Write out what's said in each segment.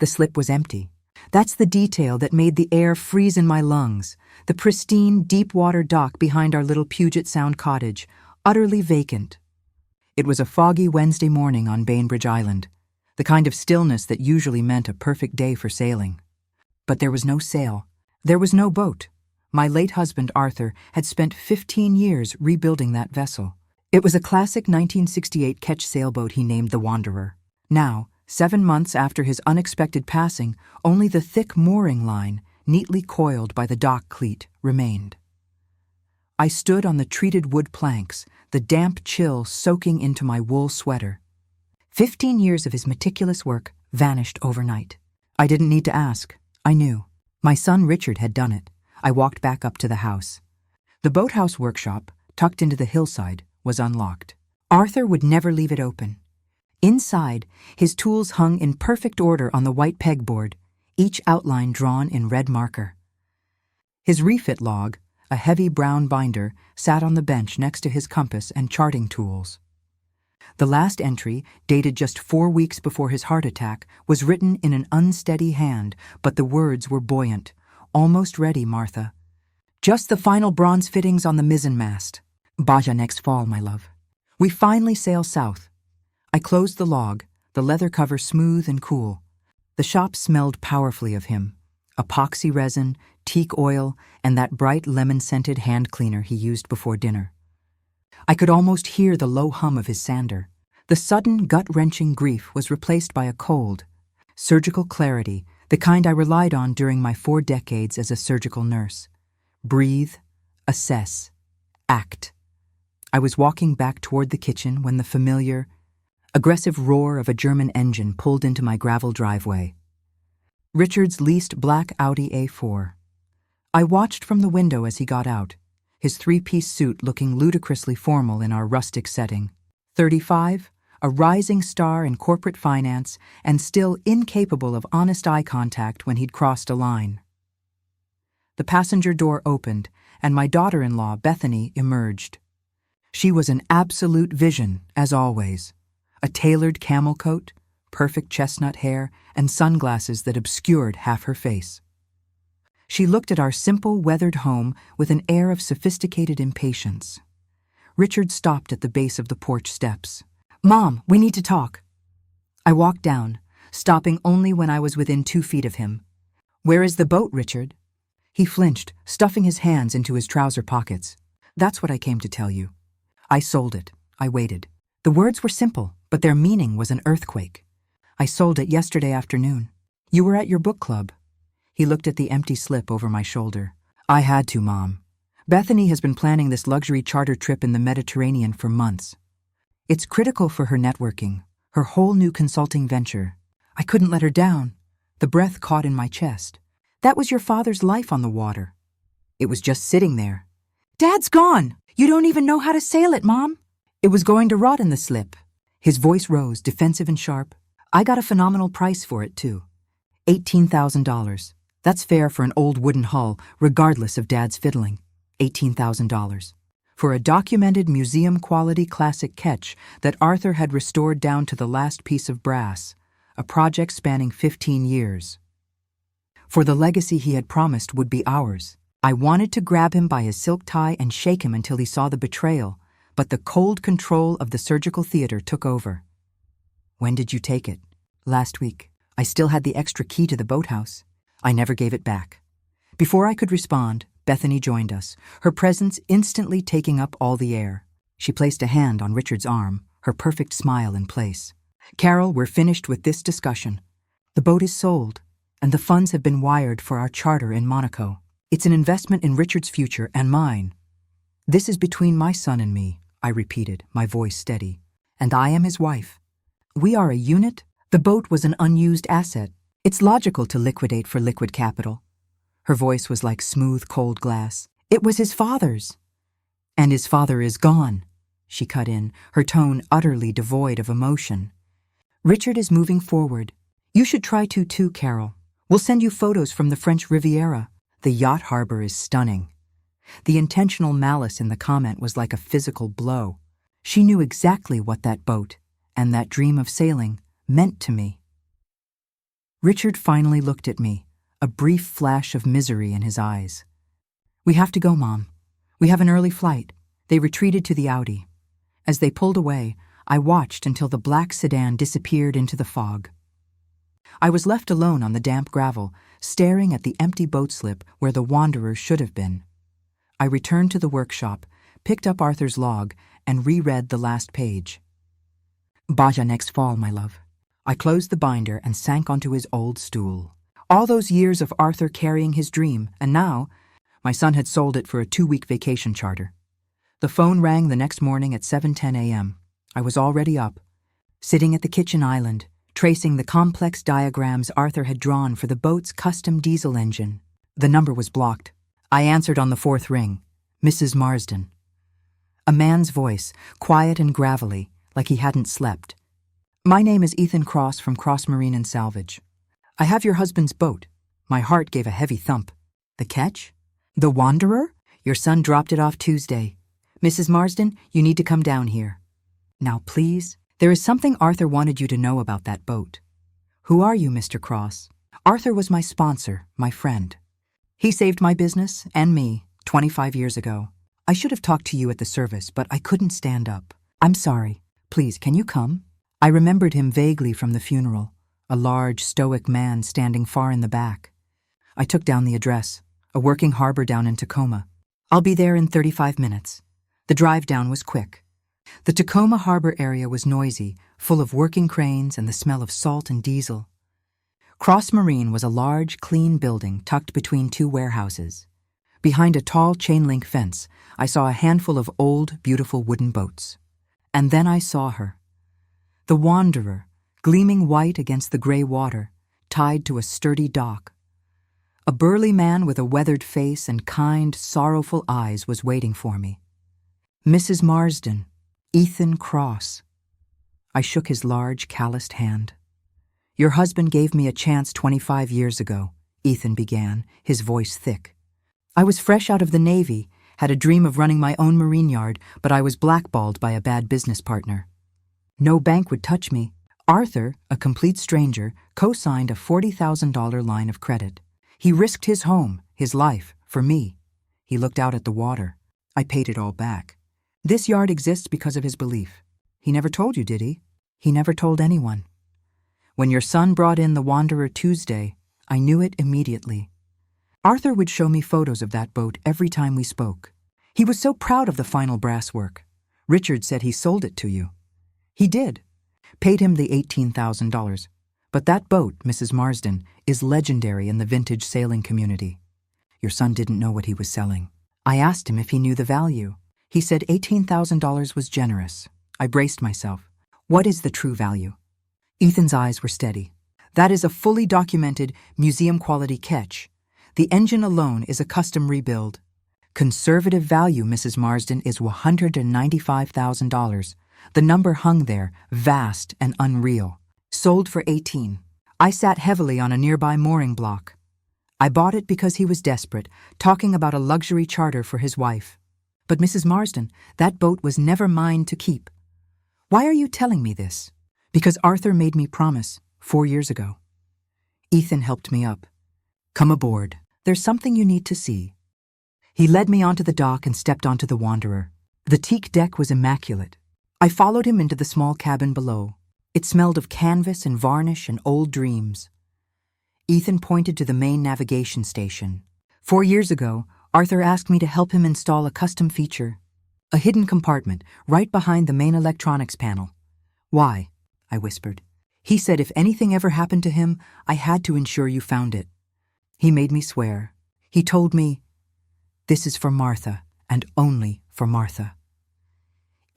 The slip was empty. That's the detail that made the air freeze in my lungs. The pristine, deep-water dock behind our little Puget Sound cottage, utterly vacant. It was a foggy Wednesday morning on Bainbridge Island, the kind of stillness that usually meant a perfect day for sailing. But there was no sail. There was no boat. My late husband, Arthur, had spent 15 years rebuilding that vessel. It was a classic 1968 ketch sailboat he named the Wanderer. Now, 7 months after his unexpected passing, only the thick mooring line, neatly coiled by the dock cleat, remained. I stood on the treated wood planks, the damp chill soaking into my wool sweater. 15 years of his meticulous work vanished overnight. I didn't need to ask. I knew. My son Richard had done it. I walked back up to the house. The boathouse workshop, tucked into the hillside, was unlocked. Arthur would never leave it open. Inside, his tools hung in perfect order on the white pegboard, each outline drawn in red marker. His refit log, a heavy brown binder, sat on the bench next to his compass and charting tools. The last entry, dated just 4 weeks before his heart attack, was written in an unsteady hand, but the words were buoyant. "Almost ready, Martha. Just the final bronze fittings on the mizzenmast. Baja next fall, my love. We finally sail south." I closed the log, the leather cover smooth and cool. The shop smelled powerfully of him. Epoxy resin, teak oil, and that bright lemon-scented hand cleaner he used before dinner. I could almost hear the low hum of his sander. The sudden, gut-wrenching grief was replaced by a cold, surgical clarity, the kind I relied on during my 4 decades as a surgical nurse. Breathe, assess, act. I was walking back toward the kitchen when the familiar, aggressive roar of a German engine pulled into my gravel driveway. Richard's leased black Audi A4. I watched from the window as he got out, his 3-piece suit looking ludicrously formal in our rustic setting. 35, a rising star in corporate finance, and still incapable of honest eye contact when he'd crossed a line. The passenger door opened, and my daughter-in-law, Bethany, emerged. She was an absolute vision, as always. A tailored camel coat, perfect chestnut hair, and sunglasses that obscured half her face. She looked at our simple, weathered home with an air of sophisticated impatience. Richard stopped at the base of the porch steps. "Mom, we need to talk." I walked down, stopping only when I was within 2 feet of him. "Where is the boat, Richard?" He flinched, stuffing his hands into his trouser pockets. "That's what I came to tell you. I sold it. I waited." The words were simple, but their meaning was an earthquake. "I sold it yesterday afternoon. You were at your book club." He looked at the empty slip over my shoulder. "I had to, Mom. Bethany has been planning this luxury charter trip in the Mediterranean for months. It's critical for her networking, her whole new consulting venture. I couldn't let her down." The breath caught in my chest. "That was your father's life on the water. It was just sitting there." "Dad's gone! You don't even know how to sail it, Mom." "It was going to rot in the slip." His voice rose, defensive and sharp. "I got a phenomenal price for it, too. $18,000. That's fair for an old wooden hull, regardless of Dad's fiddling. $18,000. For a documented museum-quality classic ketch that Arthur had restored down to the last piece of brass, a project spanning 15 years. For the legacy he had promised would be ours. I wanted to grab him by his silk tie and shake him until he saw the betrayal, but the cold control of the surgical theater took over. "When did you take it?" "Last week. I still had the extra key to the boathouse. I never gave it back." Before I could respond, Bethany joined us, her presence instantly taking up all the air. She placed a hand on Richard's arm, her perfect smile in place. "Carol, we're finished with this discussion. The boat is sold, and the funds have been wired for our charter in Monaco. It's an investment in Richard's future and mine. This is between my son and me," I repeated, my voice steady. "And I am his wife. We are a unit." The boat was an unused asset. It's logical to liquidate for liquid capital. Her voice was like smooth, cold glass. "It was his father's." "And his father is gone," she cut in, her tone utterly devoid of emotion. "Richard is moving forward. You should try to too, Carol. We'll send you photos from the French Riviera. The yacht harbor is stunning." The intentional malice in the comment was like a physical blow. She knew exactly what that boat, and that dream of sailing, meant to me. Richard finally looked at me, a brief flash of misery in his eyes. "We have to go, Mom. We have an early flight." They retreated to the Audi. As they pulled away, I watched until the black sedan disappeared into the fog. I was left alone on the damp gravel, staring at the empty boat slip where the Wanderer should have been. I returned to the workshop, picked up Arthur's log, and reread the last page. "Baja next fall, my love." I closed the binder and sank onto his old stool. All those years of Arthur carrying his dream, and now, my son had sold it for a 2-week vacation charter. The phone rang the next morning at 7:10 a.m. I was already up, sitting at the kitchen island, tracing the complex diagrams Arthur had drawn for the boat's custom diesel engine. The number was blocked. I answered on the 4th ring. Mrs. Marsden. A man's voice, quiet and gravelly, like he hadn't slept. "My name is Ethan Cross from Cross Marine and Salvage. I have your husband's boat." My heart gave a heavy thump. "The catch? The Wanderer? Your son dropped it off Tuesday. Mrs. Marsden, you need to come down here. Now, please, there is something Arthur wanted you to know about that boat." "Who are you, Mr. Cross?" "Arthur was my sponsor, my friend. He saved my business and me 25 years ago. I should have talked to you at the service, but I couldn't stand up. I'm sorry. Please, can you come?" I remembered him vaguely from the funeral, a large, stoic man standing far in the back. I took down the address, a working harbor down in Tacoma. "I'll be there in 35 minutes. The drive down was quick. The Tacoma harbor area was noisy, full of working cranes and the smell of salt and diesel. Cross Marine was a large, clean building tucked between 2 warehouses. Behind a tall chain-link fence, I saw a handful of old, beautiful wooden boats. And then I saw her. The Wanderer, gleaming white against the gray water, tied to a sturdy dock. A burly man with a weathered face and kind, sorrowful eyes was waiting for me. Mrs. Marsden, Ethan Cross. I shook his large, calloused hand. "Your husband gave me a chance 25 years ago," Ethan began, his voice thick. "I was fresh out of the Navy, had a dream of running my own marine yard, but I was blackballed by a bad business partner. No bank would touch me. Arthur, a complete stranger, co-signed a $40,000 line of credit. He risked his home, his life, for me. He looked out at the water. I paid it all back. This yard exists because of his belief. He never told you, did he? He never told anyone. When your son brought in the Wanderer Tuesday, I knew it immediately. Arthur would show me photos of that boat every time we spoke. He was so proud of the final brass work. Richard said he sold it to you. He did. Paid him the $18,000. But that boat, Mrs. Marsden, is legendary in the vintage sailing community. Your son didn't know what he was selling. I asked him if he knew the value. He said $18,000 was generous. I braced myself. What is the true value? Ethan's eyes were steady. That is a fully documented, museum-quality catch. The engine alone is a custom rebuild. Conservative value, Mrs. Marsden, is $195,000. The number hung there, vast and unreal. Sold for 18. I sat heavily on a nearby mooring block. I bought it because he was desperate, talking about a luxury charter for his wife. But Mrs. Marsden, that boat was never mine to keep. Why are you telling me this? Because Arthur made me promise 4 years ago. Ethan helped me up. Come aboard. There's something you need to see. He led me onto the dock and stepped onto the Wanderer. The teak deck was immaculate. I followed him into the small cabin below. It smelled of canvas and varnish and old dreams. Ethan pointed to the main navigation station. 4 years ago, Arthur asked me to help him install a custom feature, a hidden compartment right behind the main electronics panel. Why? I whispered. He said if anything ever happened to him, I had to ensure you found it. He made me swear. He told me, "This is for Martha, and only for Martha."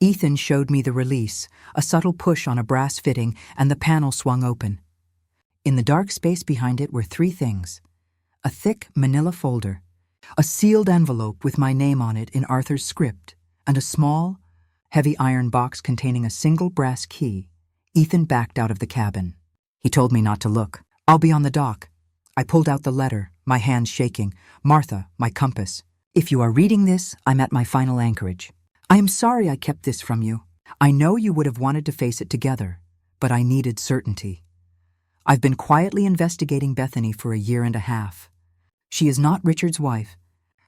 Ethan showed me the release, a subtle push on a brass fitting, and the panel swung open. In the dark space behind it were 3 things. A thick manila folder, a sealed envelope with my name on it in Arthur's script, and a small, heavy iron box containing a single brass key. Ethan backed out of the cabin. He told me not to look. "I'll be on the dock." I pulled out the letter, my hands shaking. "Martha, my compass. If you are reading this, I'm at my final anchorage. I am sorry I kept this from you. I know you would have wanted to face it together, but I needed certainty. I've been quietly investigating Bethany for a year and a half. She is not Richard's wife.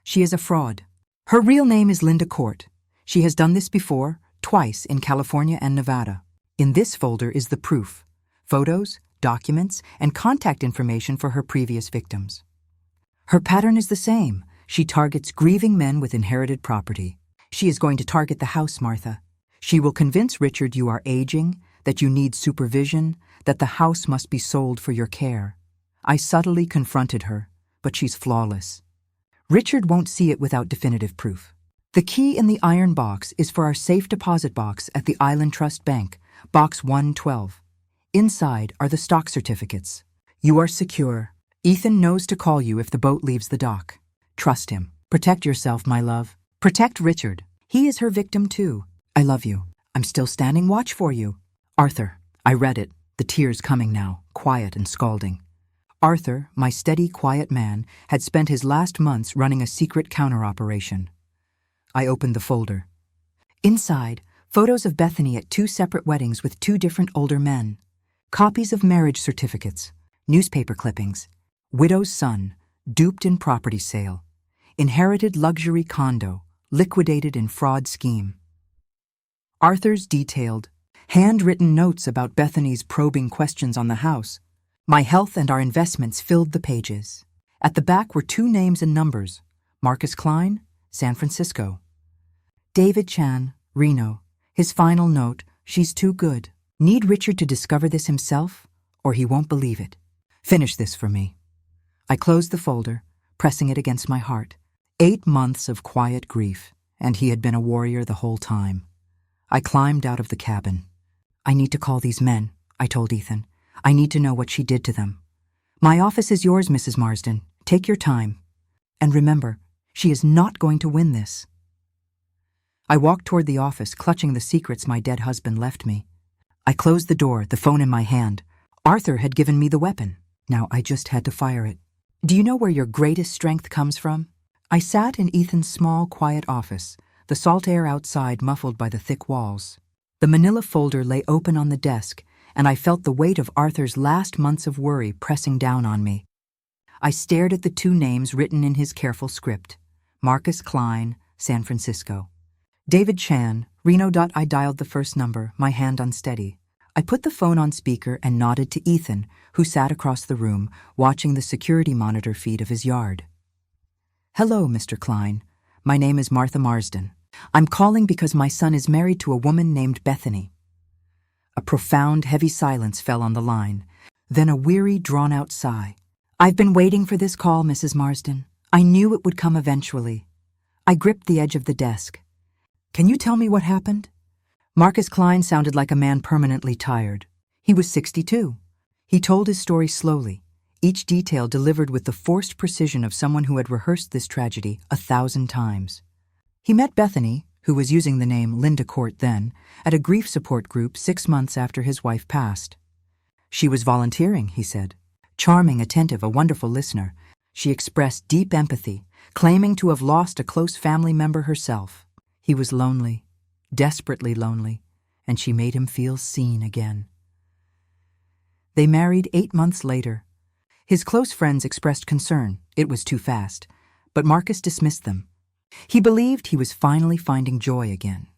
She is a fraud. Her real name is Linda Court. She has done this before, twice in California and Nevada. In this folder is the proof: photos, documents, and contact information for her previous victims. Her pattern is the same. She targets grieving men with inherited property. She is going to target the house, Martha. She will convince Richard you are aging, that you need supervision, that the house must be sold for your care. I subtly confronted her, but she's flawless. Richard won't see it without definitive proof. The key in the iron box is for our safe deposit box at the Island Trust Bank, Box 112. Inside are the stock certificates. You are secure. Ethan knows to call you if the boat leaves the dock. Trust him. Protect yourself, my love. Protect Richard. He is her victim too. I love you. I'm still standing watch for you. Arthur. I read it, the tears coming now, quiet and scalding. Arthur, my steady, quiet man, had spent his last months running a secret counter-operation. I opened the folder. Inside, photos of Bethany at 2 separate weddings with 2 different older men. Copies of marriage certificates, newspaper clippings, widow's son, duped in property sale, inherited luxury condo, liquidated in fraud scheme. Arthur's detailed, handwritten notes about Bethany's probing questions on the house. My health and our investments filled the pages. At the back were 2 names and numbers: Marcus Klein, San Francisco. David Chan, Reno. His final note: she's too good. Need Richard to discover this himself, or he won't believe it. Finish this for me. I closed the folder, pressing it against my heart. 8 months of quiet grief, and he had been a warrior the whole time. I climbed out of the cabin. I need to call these men, I told Ethan. I need to know what she did to them. My office is yours, Mrs. Marsden. Take your time. And remember, she is not going to win this. I walked toward the office, clutching the secrets my dead husband left me. I closed the door, the phone in my hand. Arthur had given me the weapon. Now I just had to fire it. Do you know where your greatest strength comes from? I sat in Ethan's small, quiet office, the salt air outside muffled by the thick walls. The manila folder lay open on the desk, and I felt the weight of Arthur's last months of worry pressing down on me. I stared at the 2 names written in his careful script: Marcus Klein, San Francisco. David Chan, Reno. I dialed the first number, my hand unsteady. I put the phone on speaker and nodded to Ethan, who sat across the room, watching the security monitor feed of his yard. Hello, Mr. Klein. My name is Martha Marsden. I'm calling because my son is married to a woman named Bethany. A profound, heavy silence fell on the line, then a weary, drawn-out sigh. I've been waiting for this call, Mrs. Marsden. I knew it would come eventually. I gripped the edge of the desk. Can you tell me what happened? Marcus Klein sounded like a man permanently tired. He was 62. He told his story slowly, each detail delivered with the forced precision of someone who had rehearsed this tragedy 1,000 times. He met Bethany, who was using the name Linda Court then, at a grief support group 6 months after his wife passed. She was volunteering, he said. Charming, attentive, a wonderful listener. She expressed deep empathy, claiming to have lost a close family member herself. He was lonely, desperately lonely, and she made him feel seen again. They married 8 months later. His close friends expressed concern. It was too fast, but Marcus dismissed them. He believed he was finally finding joy again.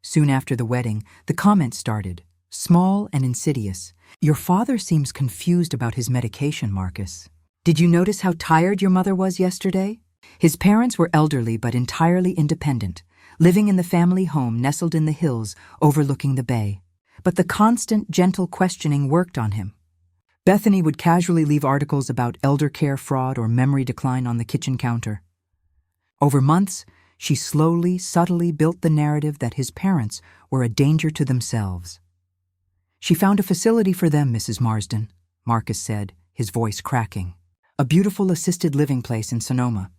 Soon after the wedding, the comments started, small and insidious. Your father seems confused about his medication, Marcus. Did you notice how tired your mother was yesterday? His parents were elderly but entirely independent, living in the family home nestled in the hills overlooking the bay. But the constant, gentle questioning worked on him. Bethany would casually leave articles about elder care fraud or memory decline on the kitchen counter. Over months, she slowly, subtly built the narrative that his parents were a danger to themselves. She found a facility for them, Mrs. Marsden, Marcus said, his voice cracking. A beautiful assisted living place in Sonoma.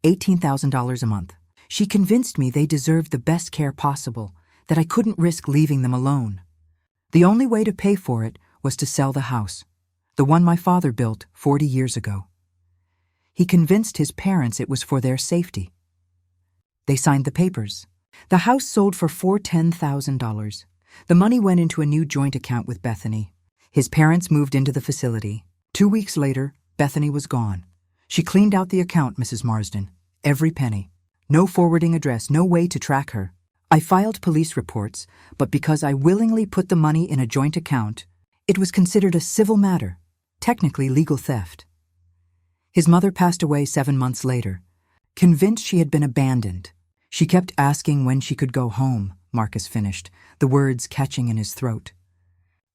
$18,000 a month. She convinced me they deserved the best care possible, that I couldn't risk leaving them alone. The only way to pay for it was to sell the house, the one my father built 40 years ago. He convinced his parents it was for their safety. They signed the papers. The house sold for $410,000. The money went into a new joint account with Bethany. His parents moved into the facility. 2 weeks later, Bethany was gone. She cleaned out the account, Mrs. Marsden. Every penny. No forwarding address, no way to track her. I filed police reports, but because I willingly put the money in a joint account, it was considered a civil matter, technically legal theft. His mother passed away 7 months later, convinced she had been abandoned. She kept asking when she could go home, Marcus finished, the words catching in his throat.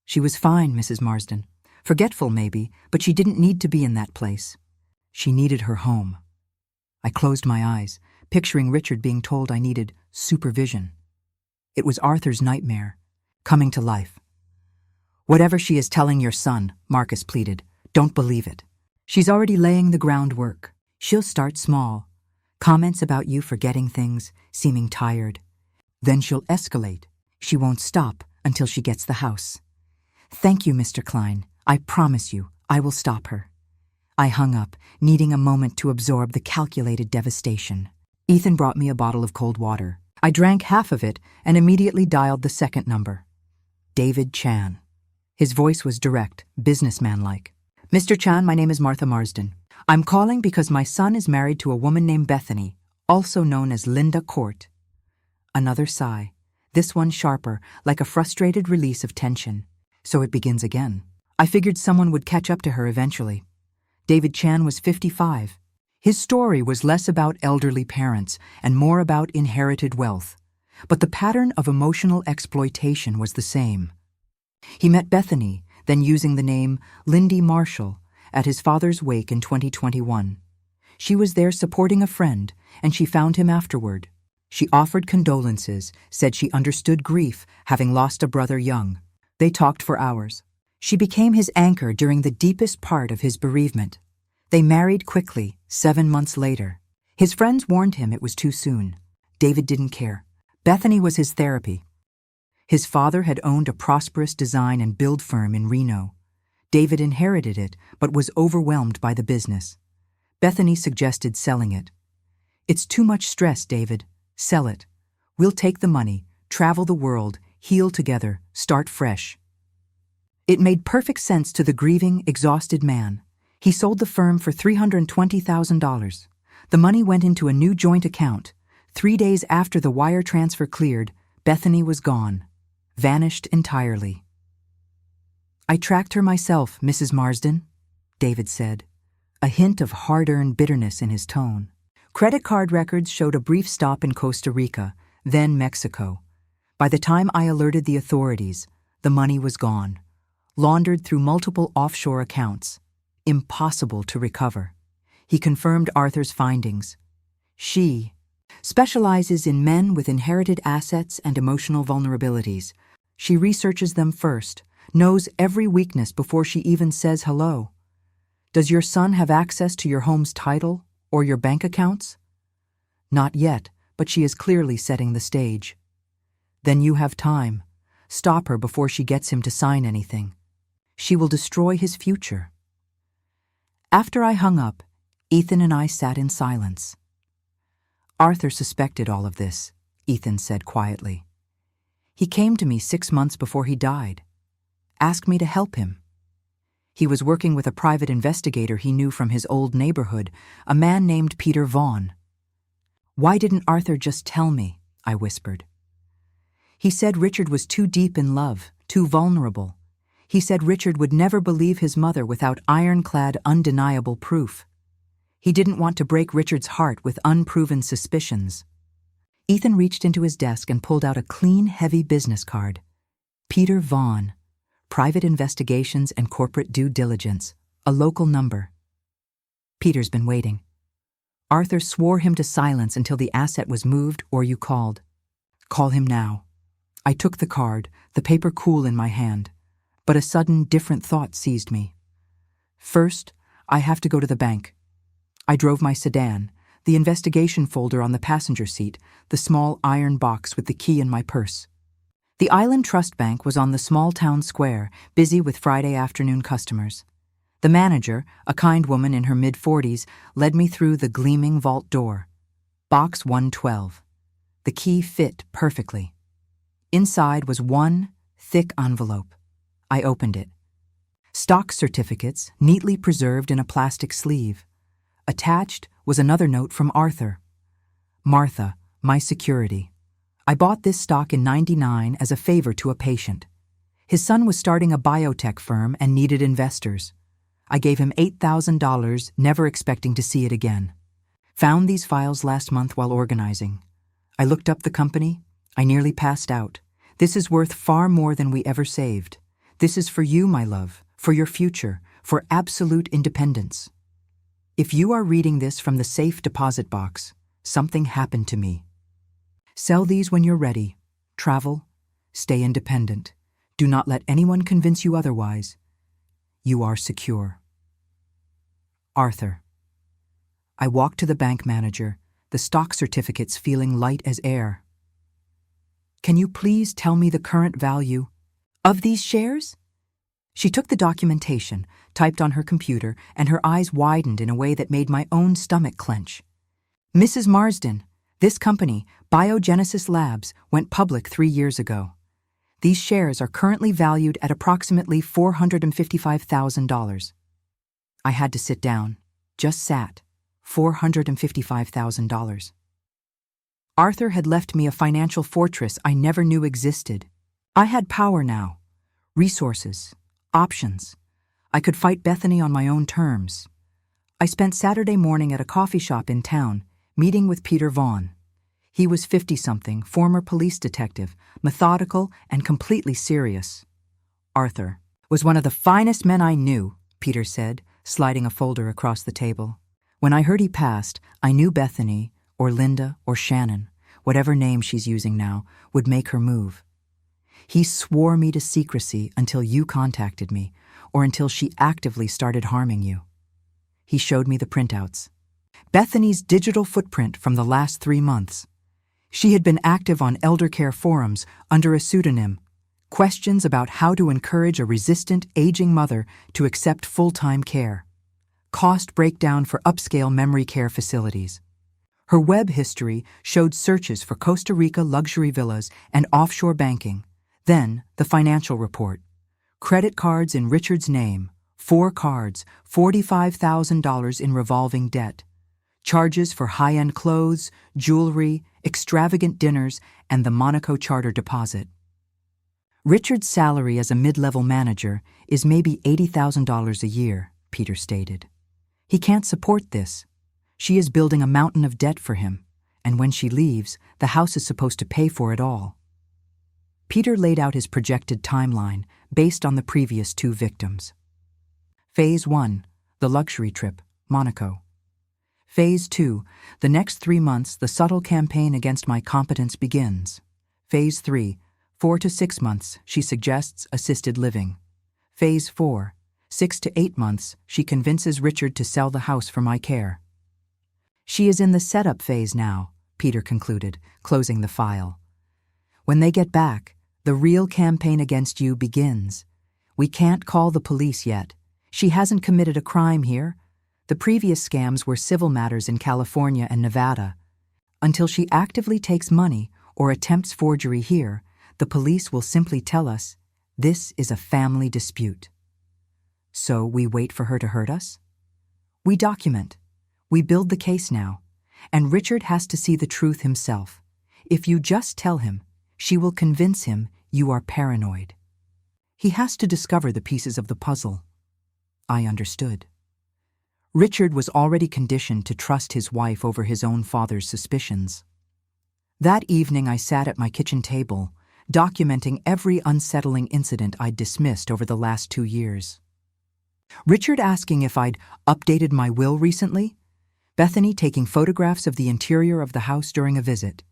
She was fine, Mrs. Marsden. Forgetful, maybe, but she didn't need to be in that place. She needed her home. I closed my eyes, picturing Richard being told I needed supervision. It was Arthur's nightmare, coming to life. Whatever she is telling your son, Marcus pleaded, don't believe it. She's already laying the groundwork. She'll start small. Comments about you forgetting things, seeming tired. Then she'll escalate. She won't stop until she gets the house. Thank you, Mr. Klein. I promise you, I will stop her. I hung up, needing a moment to absorb the calculated devastation. Ethan brought me a bottle of cold water. I drank half of it and immediately dialed the second number. David Chan. His voice was direct, businessman-like. Mr. Chan, my name is Martha Marsden. I'm calling because my son is married to a woman named Bethany, also known as Linda Court. Another sigh, this one sharper, like a frustrated release of tension. So it begins again. I figured someone would catch up to her eventually. David Chan was 55. His story was less about elderly parents and more about inherited wealth. But the pattern of emotional exploitation was the same. He met Bethany, then using the name Lindy Marshall, at his father's wake in 2021. She was there supporting a friend, and she found him afterward. She offered condolences, said she understood grief, having lost a brother young. They talked for hours. She became his anchor during the deepest part of his bereavement. They married quickly, 7 months later. His friends warned him it was too soon. David didn't care. Bethany was his therapy. His father had owned a prosperous design and build firm in Reno. David inherited it, but was overwhelmed by the business. Bethany suggested selling it. It's too much stress, David. Sell it. We'll take the money, travel the world, heal together, start fresh. It made perfect sense to the grieving, exhausted man. He sold the firm for $320,000. The money went into a new joint account. 3 days after the wire transfer cleared, Bethany was gone. Vanished entirely. I tracked her myself, Mrs. Marsden, David said, a hint of hard-earned bitterness in his tone. Credit card records showed a brief stop in Costa Rica, then Mexico. By the time I alerted the authorities, the money was gone, laundered through multiple offshore accounts. Impossible to recover. He confirmed Arthur's findings. She specializes in men with inherited assets and emotional vulnerabilities. She researches them first, knows every weakness before she even says hello. Does your son have access to your home's title or your bank accounts? Not yet, but she is clearly setting the stage. Then you have time. Stop her before she gets him to sign anything. She will destroy his future. After I hung up, Ethan and I sat in silence. Arthur suspected all of this, Ethan said quietly. He came to me 6 months before he died. Asked me to help him. He was working with a private investigator he knew from his old neighborhood, a man named Peter Vaughn. Why didn't Arthur just tell me? I whispered. He said Richard was too deep in love, too vulnerable. He said Richard would never believe his mother without ironclad, undeniable proof. He didn't want to break Richard's heart with unproven suspicions. Ethan reached into his desk and pulled out a clean, heavy business card. Peter Vaughn, Private Investigations and Corporate Due Diligence, a local number. Peter's been waiting. Arthur swore him to silence until the asset was moved or you called. Call him now. I took the card, the paper cool in my hand, but a sudden, different thought seized me. First, I have to go to the bank. I drove my sedan, the investigation folder on the passenger seat, the small iron box with the key in my purse. The Island Trust Bank was on the small town square, busy with Friday afternoon customers. The manager, a kind woman in her mid-40s, led me through the gleaming vault door. Box 112. The key fit perfectly. Inside was one thick envelope. I opened it. Stock certificates neatly preserved in a plastic sleeve. Attached was another note from Arthur. Martha, my security. I bought this stock in '99 as a favor to a patient. His son was starting a biotech firm and needed investors. I gave him $8,000, never expecting to see it again. Found these files last month while organizing. I looked up the company. I nearly passed out. This is worth far more than we ever saved. This is for you, my love, for your future, for absolute independence. If you are reading this from the safe deposit box, something happened to me. Sell these when you're ready. Travel. Stay independent. Do not let anyone convince you otherwise. You are secure. Arthur. I walked to the bank manager, the stock certificates feeling light as air. Can you please tell me the current value of these shares? She took the documentation, typed on her computer, and her eyes widened in a way that made my own stomach clench. Mrs. Marsden, this company, Biogenesis Labs, went public 3 years ago. These shares are currently valued at approximately $455,000. I had to sit down. Just sat. $455,000. Arthur had left me a financial fortress I never knew existed. I had power now. Resources. Options. I could fight Bethany on my own terms. I spent Saturday morning at a coffee shop in town, meeting with Peter Vaughn. He was 50-something, former police detective, methodical and completely serious. Arthur was one of the finest men I knew, Peter said, sliding a folder across the table. When I heard he passed, I knew Bethany, or Linda, or Shannon, whatever name she's using now, would make her move. He swore me to secrecy until you contacted me, or until she actively started harming you. He showed me the printouts. Bethany's digital footprint from the last 3 months. She had been active on eldercare forums under a pseudonym. Questions about how to encourage a resistant, aging mother to accept full-time care. Cost breakdown for upscale memory care facilities. Her web history showed searches for Costa Rica luxury villas and offshore banking. Then, the financial report. Credit cards in Richard's name. 4 cards, $45,000 in revolving debt. Charges for high-end clothes, jewelry, extravagant dinners, and the Monaco charter deposit. Richard's salary as a mid-level manager is maybe $80,000 a year, Peter stated. He can't support this. She is building a mountain of debt for him, and when she leaves, the house is supposed to pay for it all. Peter laid out his projected timeline based on the previous 2 victims. Phase 1, the luxury trip, Monaco. Phase 2, the next 3 months, the subtle campaign against my competence begins. Phase 3, 4 to 6 months, she suggests assisted living. Phase 4, 6 to 8 months, she convinces Richard to sell the house for my care. She is in the setup phase now, Peter concluded, closing the file. When they get back, the real campaign against you begins. We can't call the police yet. She hasn't committed a crime here. The previous scams were civil matters in California and Nevada. Until she actively takes money or attempts forgery here, the police will simply tell us, this is a family dispute. So we wait for her to hurt us? We document. We build the case now. And Richard has to see the truth himself. If you just tell him, she will convince him you are paranoid. He has to discover the pieces of the puzzle. I understood. Richard was already conditioned to trust his wife over his own father's suspicions. That evening I sat at my kitchen table, documenting every unsettling incident I'd dismissed over the last 2 years. Richard asking if I'd updated my will recently. Bethany taking photographs of the interior of the house during a visit.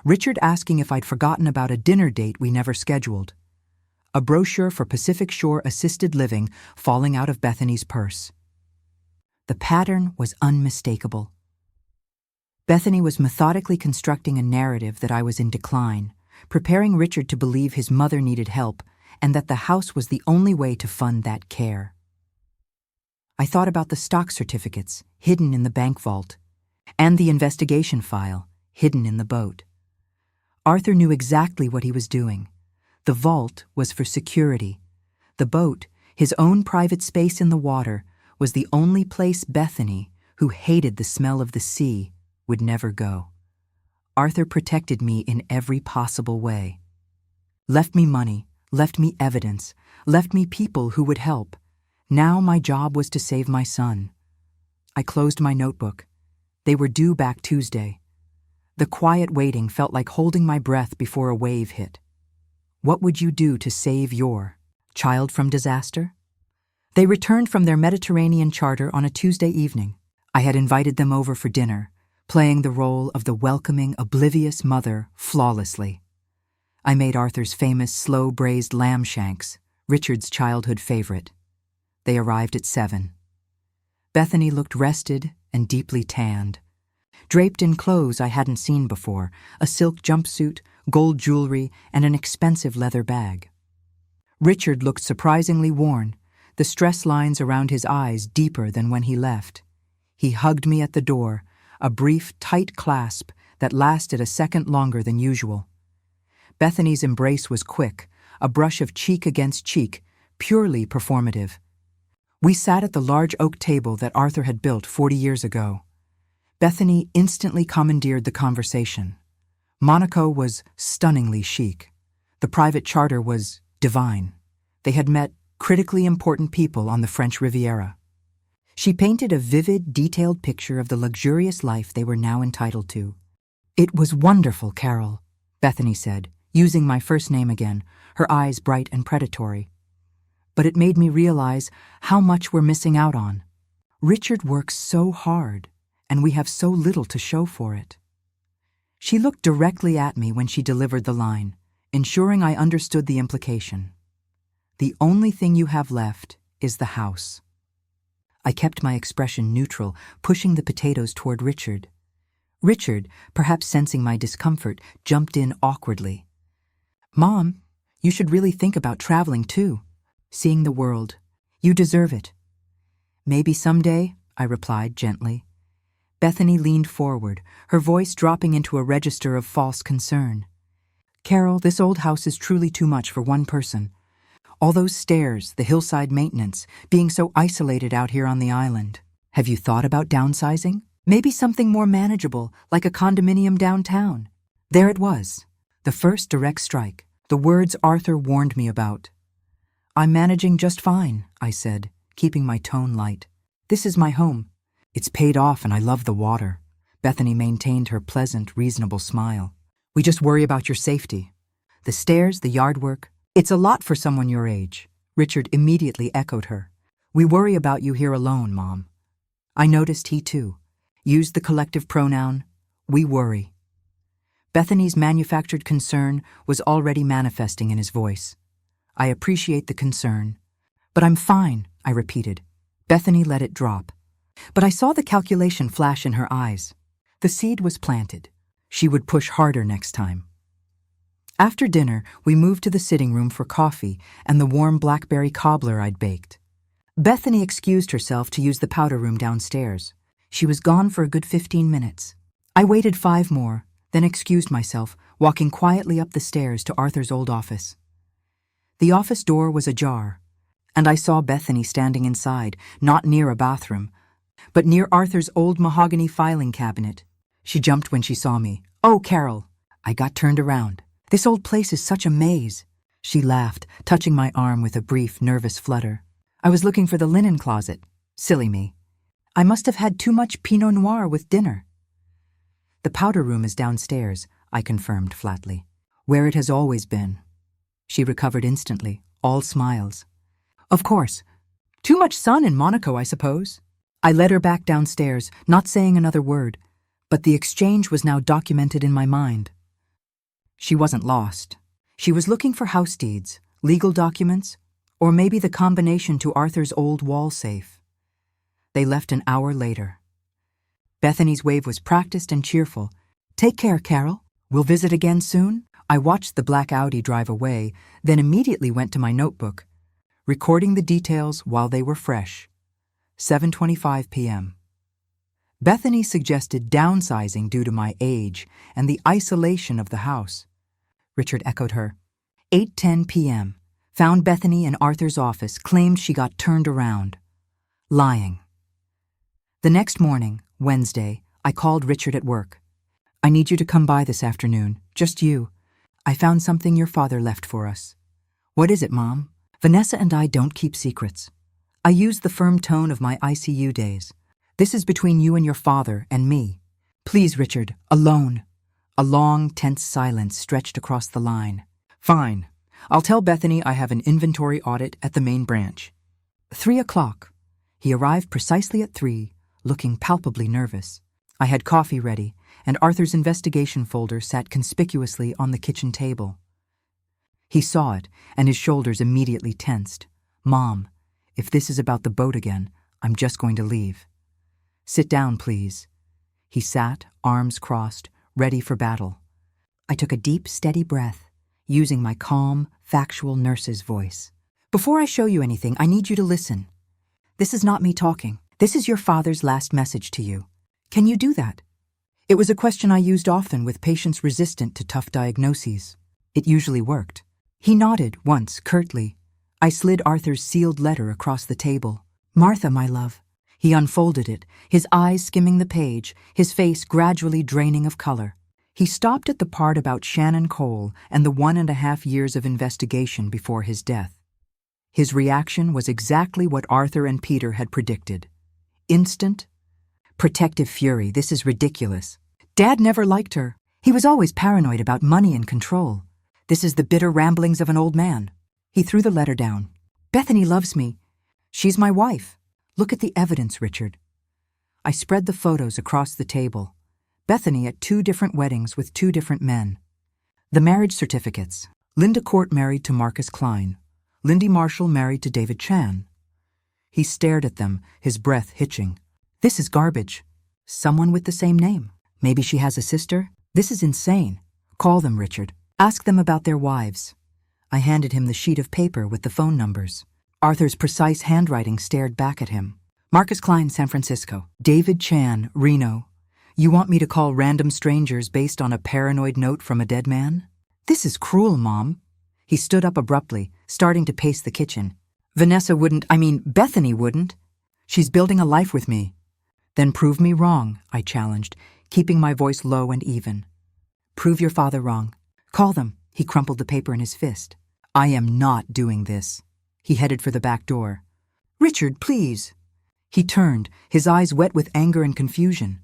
Richard asking if I'd forgotten about a dinner date we never scheduled. A brochure for Pacific Shore assisted living falling out of Bethany's purse. The pattern was unmistakable. Bethany was methodically constructing a narrative that I was in decline, preparing Richard to believe his mother needed help and that the house was the only way to fund that care. I thought about the stock certificates hidden in the bank vault and the investigation file hidden in the boat. Arthur knew exactly what he was doing. The vault was for security. The boat, His own private space in the water was the only place Bethany, who hated the smell of the sea, would never go. Arthur protected me in every possible way. Left me money, left me evidence, left me people who would help. Now my job was to save my son. I closed my notebook. They were due back Tuesday. The quiet waiting felt like holding my breath before a wave hit. What would you do to save your child from disaster? They returned from their Mediterranean charter on a Tuesday evening. I had invited them over for dinner, playing the role of the welcoming, oblivious mother flawlessly. I made Arthur's famous slow-braised lamb shanks, Richard's childhood favorite. They arrived at 7. Bethany looked rested and deeply tanned, draped in clothes I hadn't seen before, a silk jumpsuit, gold jewelry, and an expensive leather bag. Richard looked surprisingly worn, the stress lines around his eyes deeper than when he left. He hugged me at the door, a brief, tight clasp that lasted a second longer than usual. Bethany's embrace was quick, a brush of cheek against cheek, purely performative. We sat at the large oak table that Arthur had built 40 years ago. Bethany instantly commandeered the conversation. Monaco was stunningly chic. The private charter was divine. They had met critically important people on the French Riviera. She painted a vivid, detailed picture of the luxurious life they were now entitled to. "It was wonderful, Carol," Bethany said, using my first name again, her eyes bright and predatory. "But it made me realize how much we're missing out on. Richard works so hard, and we have so little to show for it." She looked directly at me when she delivered the line, ensuring I understood the implication. "The only thing you have left is the house." I kept my expression neutral, pushing the potatoes toward Richard. Richard, perhaps sensing my discomfort, jumped in awkwardly. "Mom, you should really think about traveling too. Seeing the world. You deserve it." "Maybe someday," I replied gently. Bethany leaned forward, her voice dropping into a register of false concern. "Carol, this old house is truly too much for one person. All those stairs, the hillside maintenance, being so isolated out here on the island. Have you thought about downsizing? Maybe something more manageable, like a condominium downtown." There it was, the first direct strike, the words Arthur warned me about. "I'm managing just fine," I said, keeping my tone light. "This is my home. It's paid off and I love the water." Bethany maintained her pleasant, reasonable smile. "We just worry about your safety. The stairs, the yard work. It's a lot for someone your age." Richard immediately echoed her. "We worry about you here alone, Mom." I noticed he too used the collective pronoun, "we worry." Bethany's manufactured concern was already manifesting in his voice. "I appreciate the concern. But I'm fine," I repeated. Bethany let it drop. But I saw the calculation flash in her eyes. The seed was planted. She would push harder next time. After dinner, we moved to the sitting room for coffee and the warm blackberry cobbler I'd baked. Bethany excused herself to use the powder room downstairs. She was gone for a good 15 minutes. I waited 5 more, then excused myself, walking quietly up the stairs to Arthur's old office. The office door was ajar, and I saw Bethany standing inside, not near a bathroom, but near Arthur's old mahogany filing cabinet. She jumped when she saw me. "Oh, Carol!" I got turned around. "This old place is such a maze." She laughed, touching my arm with a brief, nervous flutter. "I was looking for the linen closet. Silly me. I must have had too much Pinot Noir with dinner." "The powder room is downstairs," I confirmed flatly. "Where it has always been." She recovered instantly, all smiles. "Of course. Too much sun in Monaco, I suppose." I led her back downstairs, not saying another word, but the exchange was now documented in my mind. She wasn't lost. She was looking for house deeds, legal documents, or maybe the combination to Arthur's old wall safe. They left an hour later. Bethany's wave was practiced and cheerful. "Take care, Carol. We'll visit again soon." I watched the black Audi drive away, then immediately went to my notebook, recording the details while they were fresh. 7:25 p.m. Bethany suggested downsizing due to my age and the isolation of the house. Richard echoed her. 8:10 p.m. Found Bethany in Arthur's office, claimed she got turned around. Lying. The next morning, Wednesday, I called Richard at work. I need you to come by this afternoon, just you. I found something your father left for us. What is it, Mom? Vanessa and I don't keep secrets. I used the firm tone of my ICU days. This is between you and your father and me. Please, Richard, alone. A long, tense silence stretched across the line. Fine. I'll tell Bethany I have an inventory audit at the main branch. 3 o'clock. He arrived precisely at 3, looking palpably nervous. I had coffee ready, and Arthur's investigation folder sat conspicuously on the kitchen table. He saw it, and his shoulders immediately tensed. Mom, if this is about the boat again, I'm just going to leave. Sit down, please. He sat, arms crossed, ready for battle. I took a deep, steady breath, using my calm, factual nurse's voice. Before I show you anything, I need you to listen. This is not me talking. This is your father's last message to you. Can you do that? It was a question I used often with patients resistant to tough diagnoses. It usually worked. He nodded once, curtly. I slid Arthur's sealed letter across the table. Martha, my love. He unfolded it, his eyes skimming the page, his face gradually draining of color. He stopped at the part about Shannon Cole and the 1.5 years of investigation before his death. His reaction was exactly what Arthur and Peter had predicted. Instant, protective fury. This is ridiculous. Dad never liked her. He was always paranoid about money and control. This is the bitter ramblings of an old man. He threw the letter down. Bethany loves me. She's my wife. Look at the evidence, Richard. I spread the photos across the table. Bethany at 2 different weddings with 2 different men. The marriage certificates. Linda Court married to Marcus Klein. Lindy Marshall married to David Chan. He stared at them, his breath hitching. This is garbage. Someone with the same name. Maybe she has a sister? This is insane. Call them, Richard. Ask them about their wives. I handed him the sheet of paper with the phone numbers. Arthur's precise handwriting stared back at him. Marcus Klein, San Francisco. David Chan, Reno. You want me to call random strangers based on a paranoid note from a dead man? This is cruel, Mom. He stood up abruptly, starting to pace the kitchen. Bethany wouldn't. She's building a life with me. Then prove me wrong, I challenged, keeping my voice low and even. Prove your father wrong. Call them. He crumpled the paper in his fist. I am not doing this. He headed for the back door. Richard, please. He turned, his eyes wet with anger and confusion.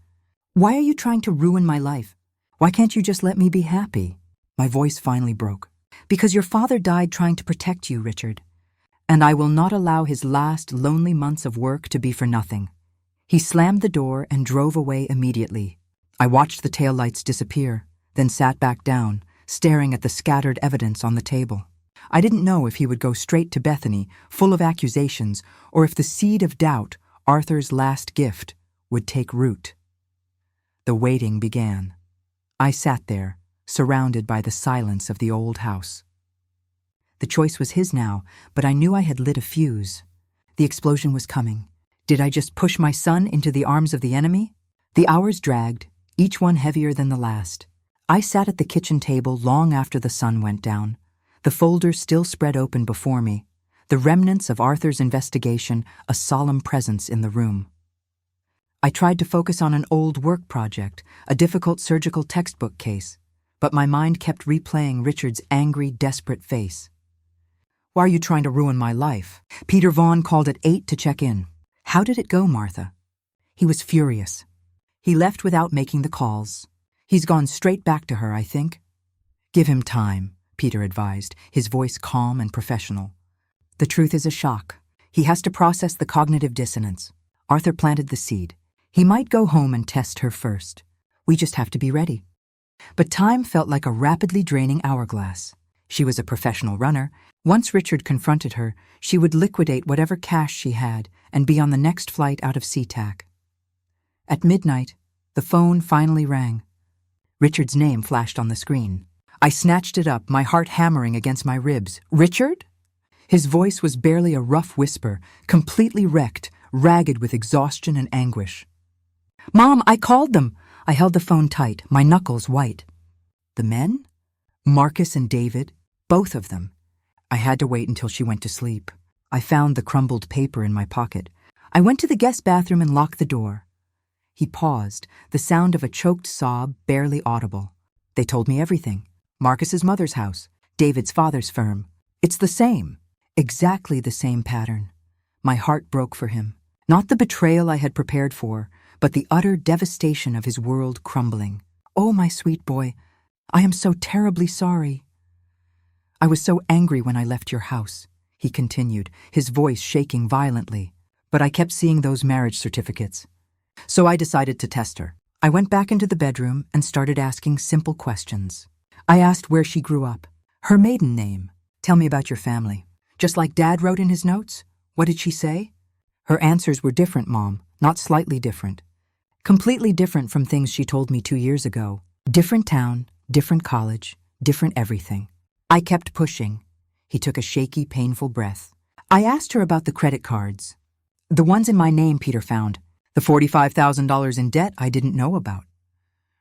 Why are you trying to ruin my life? Why can't you just let me be happy? My voice finally broke. Because your father died trying to protect you, Richard. And I will not allow his last lonely months of work to be for nothing. He slammed the door and drove away immediately. I watched the taillights disappear, then sat back down, staring at the scattered evidence on the table. I didn't know if he would go straight to Bethany, full of accusations, or if the seed of doubt, Arthur's last gift, would take root. The waiting began. I sat there, surrounded by the silence of the old house. The choice was his now, but I knew I had lit a fuse. The explosion was coming. Did I just push my son into the arms of the enemy? The hours dragged, each one heavier than the last. I sat at the kitchen table long after the sun went down, the folder still spread open before me, the remnants of Arthur's investigation a solemn presence in the room. I tried to focus on an old work project, a difficult surgical textbook case, but my mind kept replaying Richard's angry, desperate face. Why are you trying to ruin my life? Peter Vaughn called at 8 to check in. How did it go, Martha? He was furious. He left without making the calls. He's gone straight back to her, I think. Give him time, Peter advised, his voice calm and professional. The truth is a shock. He has to process the cognitive dissonance. Arthur planted the seed. He might go home and test her first. We just have to be ready. But time felt like a rapidly draining hourglass. She was a professional runner. Once Richard confronted her, she would liquidate whatever cash she had and be on the next flight out of SeaTac. At midnight, the phone finally rang. Richard's name flashed on the screen. I snatched it up, my heart hammering against my ribs. Richard? His voice was barely a rough whisper, completely wrecked, ragged with exhaustion and anguish. Mom, I called them. I held the phone tight, my knuckles white. The men? Marcus and David, both of them. I had to wait until she went to sleep. I found the crumbled paper in my pocket. I went to the guest bathroom and locked the door. He paused, the sound of a choked sob barely audible. They told me everything. Marcus's mother's house, David's father's firm. It's the same. Exactly the same pattern. My heart broke for him. Not the betrayal I had prepared for, but the utter devastation of his world crumbling. Oh, my sweet boy, I am so terribly sorry. I was so angry when I left your house, he continued, his voice shaking violently. But I kept seeing those marriage certificates. So I decided to test her. I went back into the bedroom and started asking simple questions. I asked where she grew up, her maiden name. Tell me about your family. Just like Dad wrote in his notes? What did she say? Her answers were different, Mom, not slightly different. Completely different from things she told me 2 years ago. Different town, different college, different everything. I kept pushing. He took a shaky, painful breath. I asked her about the credit cards. The ones in my name Peter found. The $45,000 in debt I didn't know about.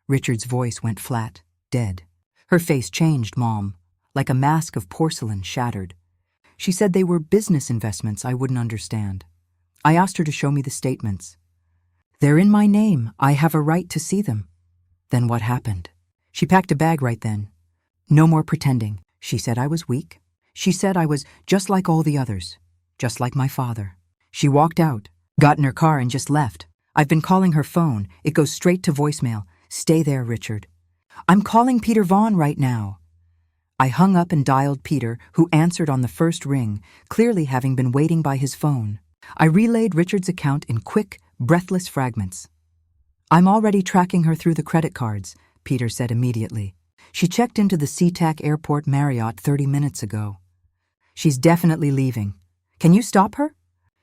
Richard's voice went flat, dead. Her face changed, Mom, like a mask of porcelain shattered. She said they were business investments I wouldn't understand. I asked her to show me the statements. They're in my name. I have a right to see them. Then what happened? She packed a bag right then. No more pretending. She said I was weak. She said I was just like all the others, just like my father. She walked out, got in her car and just left. I've been calling her phone. It goes straight to voicemail. Stay there, Richard. I'm calling Peter Vaughn right now. I hung up and dialed Peter, who answered on the first ring, clearly having been waiting by his phone. I relayed Richard's account in quick, breathless fragments. I'm already tracking her through the credit cards, Peter said immediately. She checked into the SeaTac Airport Marriott 30 minutes ago. She's definitely leaving. Can you stop her?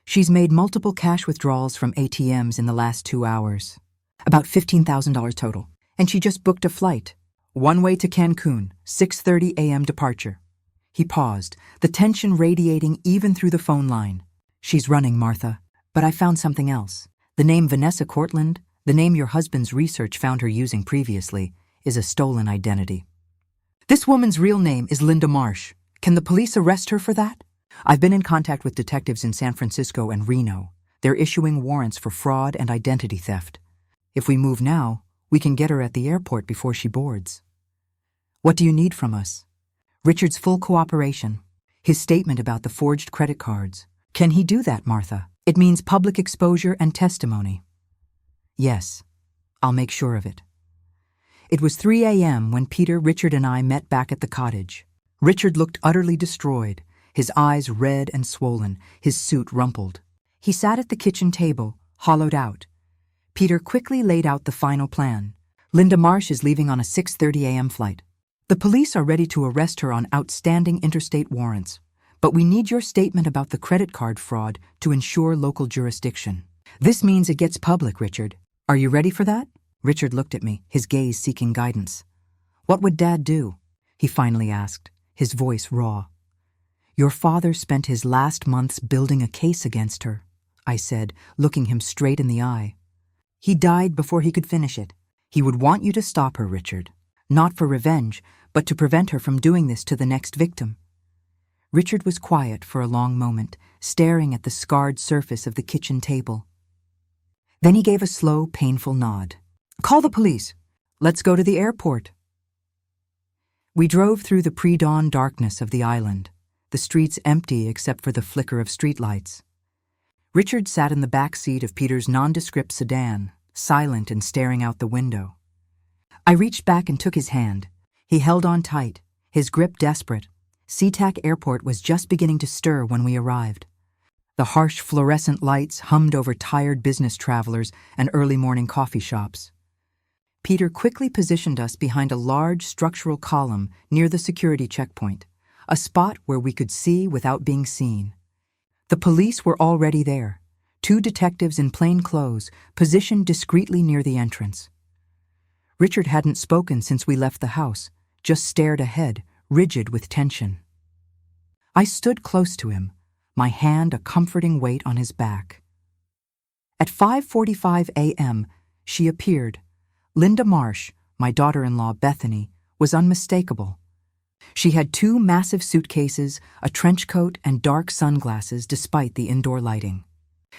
She's made multiple cash withdrawals from ATMs in the last 2 hours. About $15,000 total. And she just booked a flight. One way to Cancun, 6:30 a.m. departure. He paused, the tension radiating even through the phone line. She's running, Martha. But I found something else. The name Vanessa Cortland, the name your husband's research found her using previously, is a stolen identity. This woman's real name is Linda Marsh. Can the police arrest her for that? I've been in contact with detectives in San Francisco and Reno. They're issuing warrants for fraud and identity theft. If we move now, we can get her at the airport before she boards. What do you need from us? Richard's full cooperation. His statement about the forged credit cards. Can he do that, Martha? It means public exposure and testimony. Yes, I'll make sure of it. It was 3 a.m. when Peter, Richard, and I met back at the cottage. Richard looked utterly destroyed, his eyes red and swollen, his suit rumpled. He sat at the kitchen table, hollowed out. Peter quickly laid out the final plan. Linda Marsh is leaving on a 6:30 a.m. flight. The police are ready to arrest her on outstanding interstate warrants, but we need your statement about the credit card fraud to ensure local jurisdiction. This means it gets public, Richard. Are you ready for that? Richard looked at me, his gaze seeking guidance. What would Dad do? He finally asked, his voice raw. Your father spent his last months building a case against her, I said, looking him straight in the eye. He died before he could finish it. He would want you to stop her, Richard. Not for revenge, but to prevent her from doing this to the next victim. Richard was quiet for a long moment, staring at the scarred surface of the kitchen table. Then he gave a slow, painful nod. Call the police. Let's go to the airport. We drove through the pre-dawn darkness of the island, the streets empty except for the flicker of streetlights. Richard sat in the back seat of Peter's nondescript sedan, silent and staring out the window. I reached back and took his hand. He held on tight, his grip desperate. SeaTac Airport was just beginning to stir when we arrived. The harsh fluorescent lights hummed over tired business travelers and early morning coffee shops. Peter quickly positioned us behind a large structural column near the security checkpoint, a spot where we could see without being seen. The police were already there, 2 detectives in plain clothes positioned discreetly near the entrance. Richard hadn't spoken since we left the house, just stared ahead, rigid with tension. I stood close to him, my hand a comforting weight on his back. At 5:45 a.m., she appeared. Linda Marsh, my daughter-in-law Bethany, was unmistakable. She had 2 massive suitcases, a trench coat, and dark sunglasses despite the indoor lighting.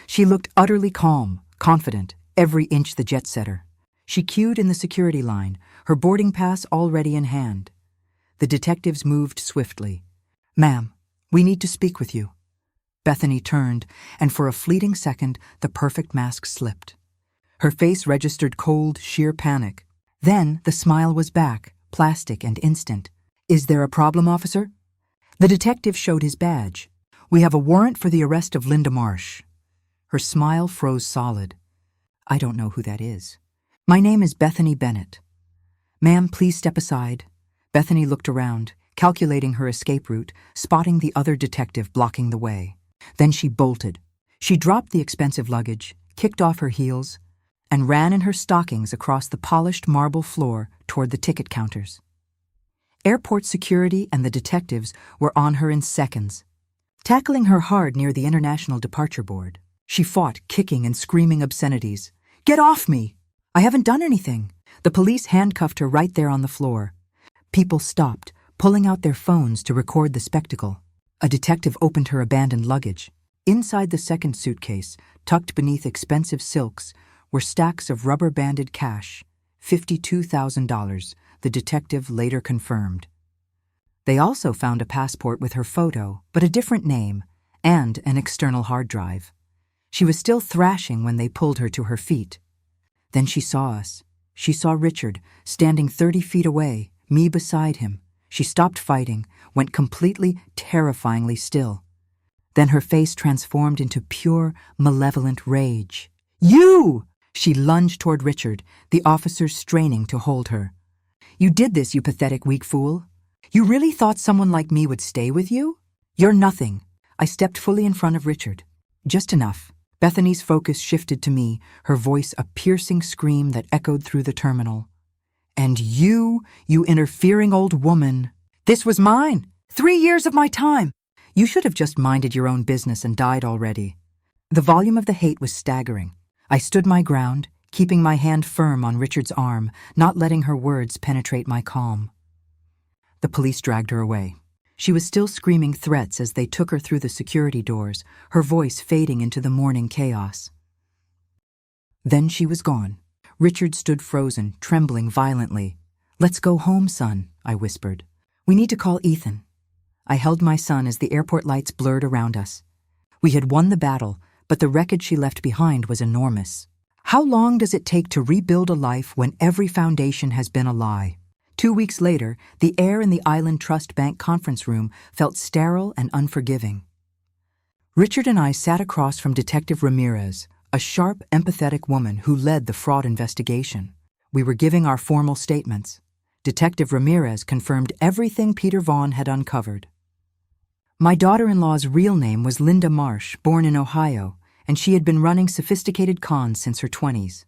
She looked utterly calm, confident, every inch the jet-setter. She queued in the security line, her boarding pass already in hand. The detectives moved swiftly. "Ma'am, we need to speak with you." Bethany turned, and for a fleeting second, the perfect mask slipped. Her face registered cold, sheer panic. Then the smile was back, plastic and instant. "Is there a problem, officer?" The detective showed his badge. "We have a warrant for the arrest of Linda Marsh." Her smile froze solid. "I don't know who that is." "My name is Bethany Bennett." "Ma'am, please step aside." Bethany looked around, calculating her escape route, spotting the other detective blocking the way. Then she bolted. She dropped the expensive luggage, kicked off her heels, and ran in her stockings across the polished marble floor toward the ticket counters. Airport security and the detectives were on her in seconds, tackling her hard near the International Departure Board. She fought, kicking and screaming obscenities. "Get off me! I haven't done anything." The police handcuffed her right there on the floor. People stopped, pulling out their phones to record the spectacle. A detective opened her abandoned luggage. Inside the second suitcase, tucked beneath expensive silks, were stacks of rubber-banded cash, $52,000, the detective later confirmed. They also found a passport with her photo, but a different name, and an external hard drive. She was still thrashing when they pulled her to her feet. Then she saw us. She saw Richard, standing 30 feet away, me beside him. She stopped fighting, went completely, terrifyingly still. Then her face transformed into pure, malevolent rage. "You!" She lunged toward Richard, the officers straining to hold her. "You did this, you pathetic weak fool. You really thought someone like me would stay with you? You're nothing." I stepped fully in front of Richard. Just enough. Bethany's focus shifted to me, her voice a piercing scream that echoed through the terminal. "And you interfering old woman. This was mine. 3 years of my time. You should have just minded your own business and died already." The volume of the hate was staggering. I stood my ground, keeping my hand firm on Richard's arm, not letting her words penetrate my calm. The police dragged her away. She was still screaming threats as they took her through the security doors, her voice fading into the morning chaos. Then she was gone. Richard stood frozen, trembling violently. "Let's go home, son," I whispered. "We need to call Ethan." I held my son as the airport lights blurred around us. We had won the battle, but the wreckage she left behind was enormous. How long does it take to rebuild a life when every foundation has been a lie? 2 weeks later, the air in the Island Trust Bank conference room felt sterile and unforgiving. Richard and I sat across from Detective Ramirez, a sharp, empathetic woman who led the fraud investigation. We were giving our formal statements. Detective Ramirez confirmed everything Peter Vaughn had uncovered. My daughter-in-law's real name was Linda Marsh, born in Ohio, and she had been running sophisticated cons since her 20s.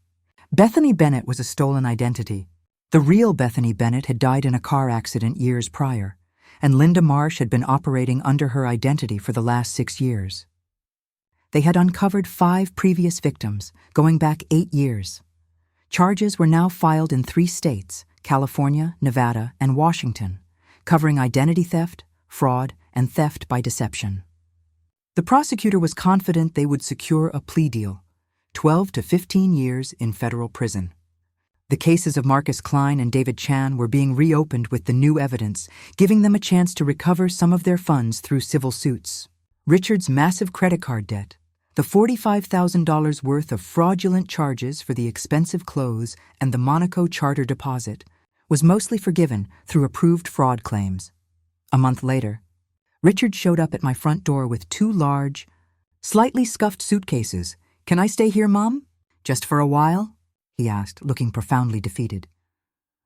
Bethany Bennett was a stolen identity. The real Bethany Bennett had died in a car accident years prior, and Linda Marsh had been operating under her identity for the last 6 years. They had uncovered 5 previous victims, going back 8 years. Charges were now filed in 3 states, California, Nevada, and Washington, covering identity theft, fraud, and theft by deception. The prosecutor was confident they would secure a plea deal, 12 to 15 years in federal prison. The cases of Marcus Klein and David Chan were being reopened with the new evidence, giving them a chance to recover some of their funds through civil suits. Richard's massive credit card debt, the $45,000 worth of fraudulent charges for the expensive clothes and the Monaco charter deposit, was mostly forgiven through approved fraud claims. A month later, Richard showed up at my front door with 2 large, slightly scuffed suitcases. "Can I stay here, Mom? Just for a while?" he asked, looking profoundly defeated.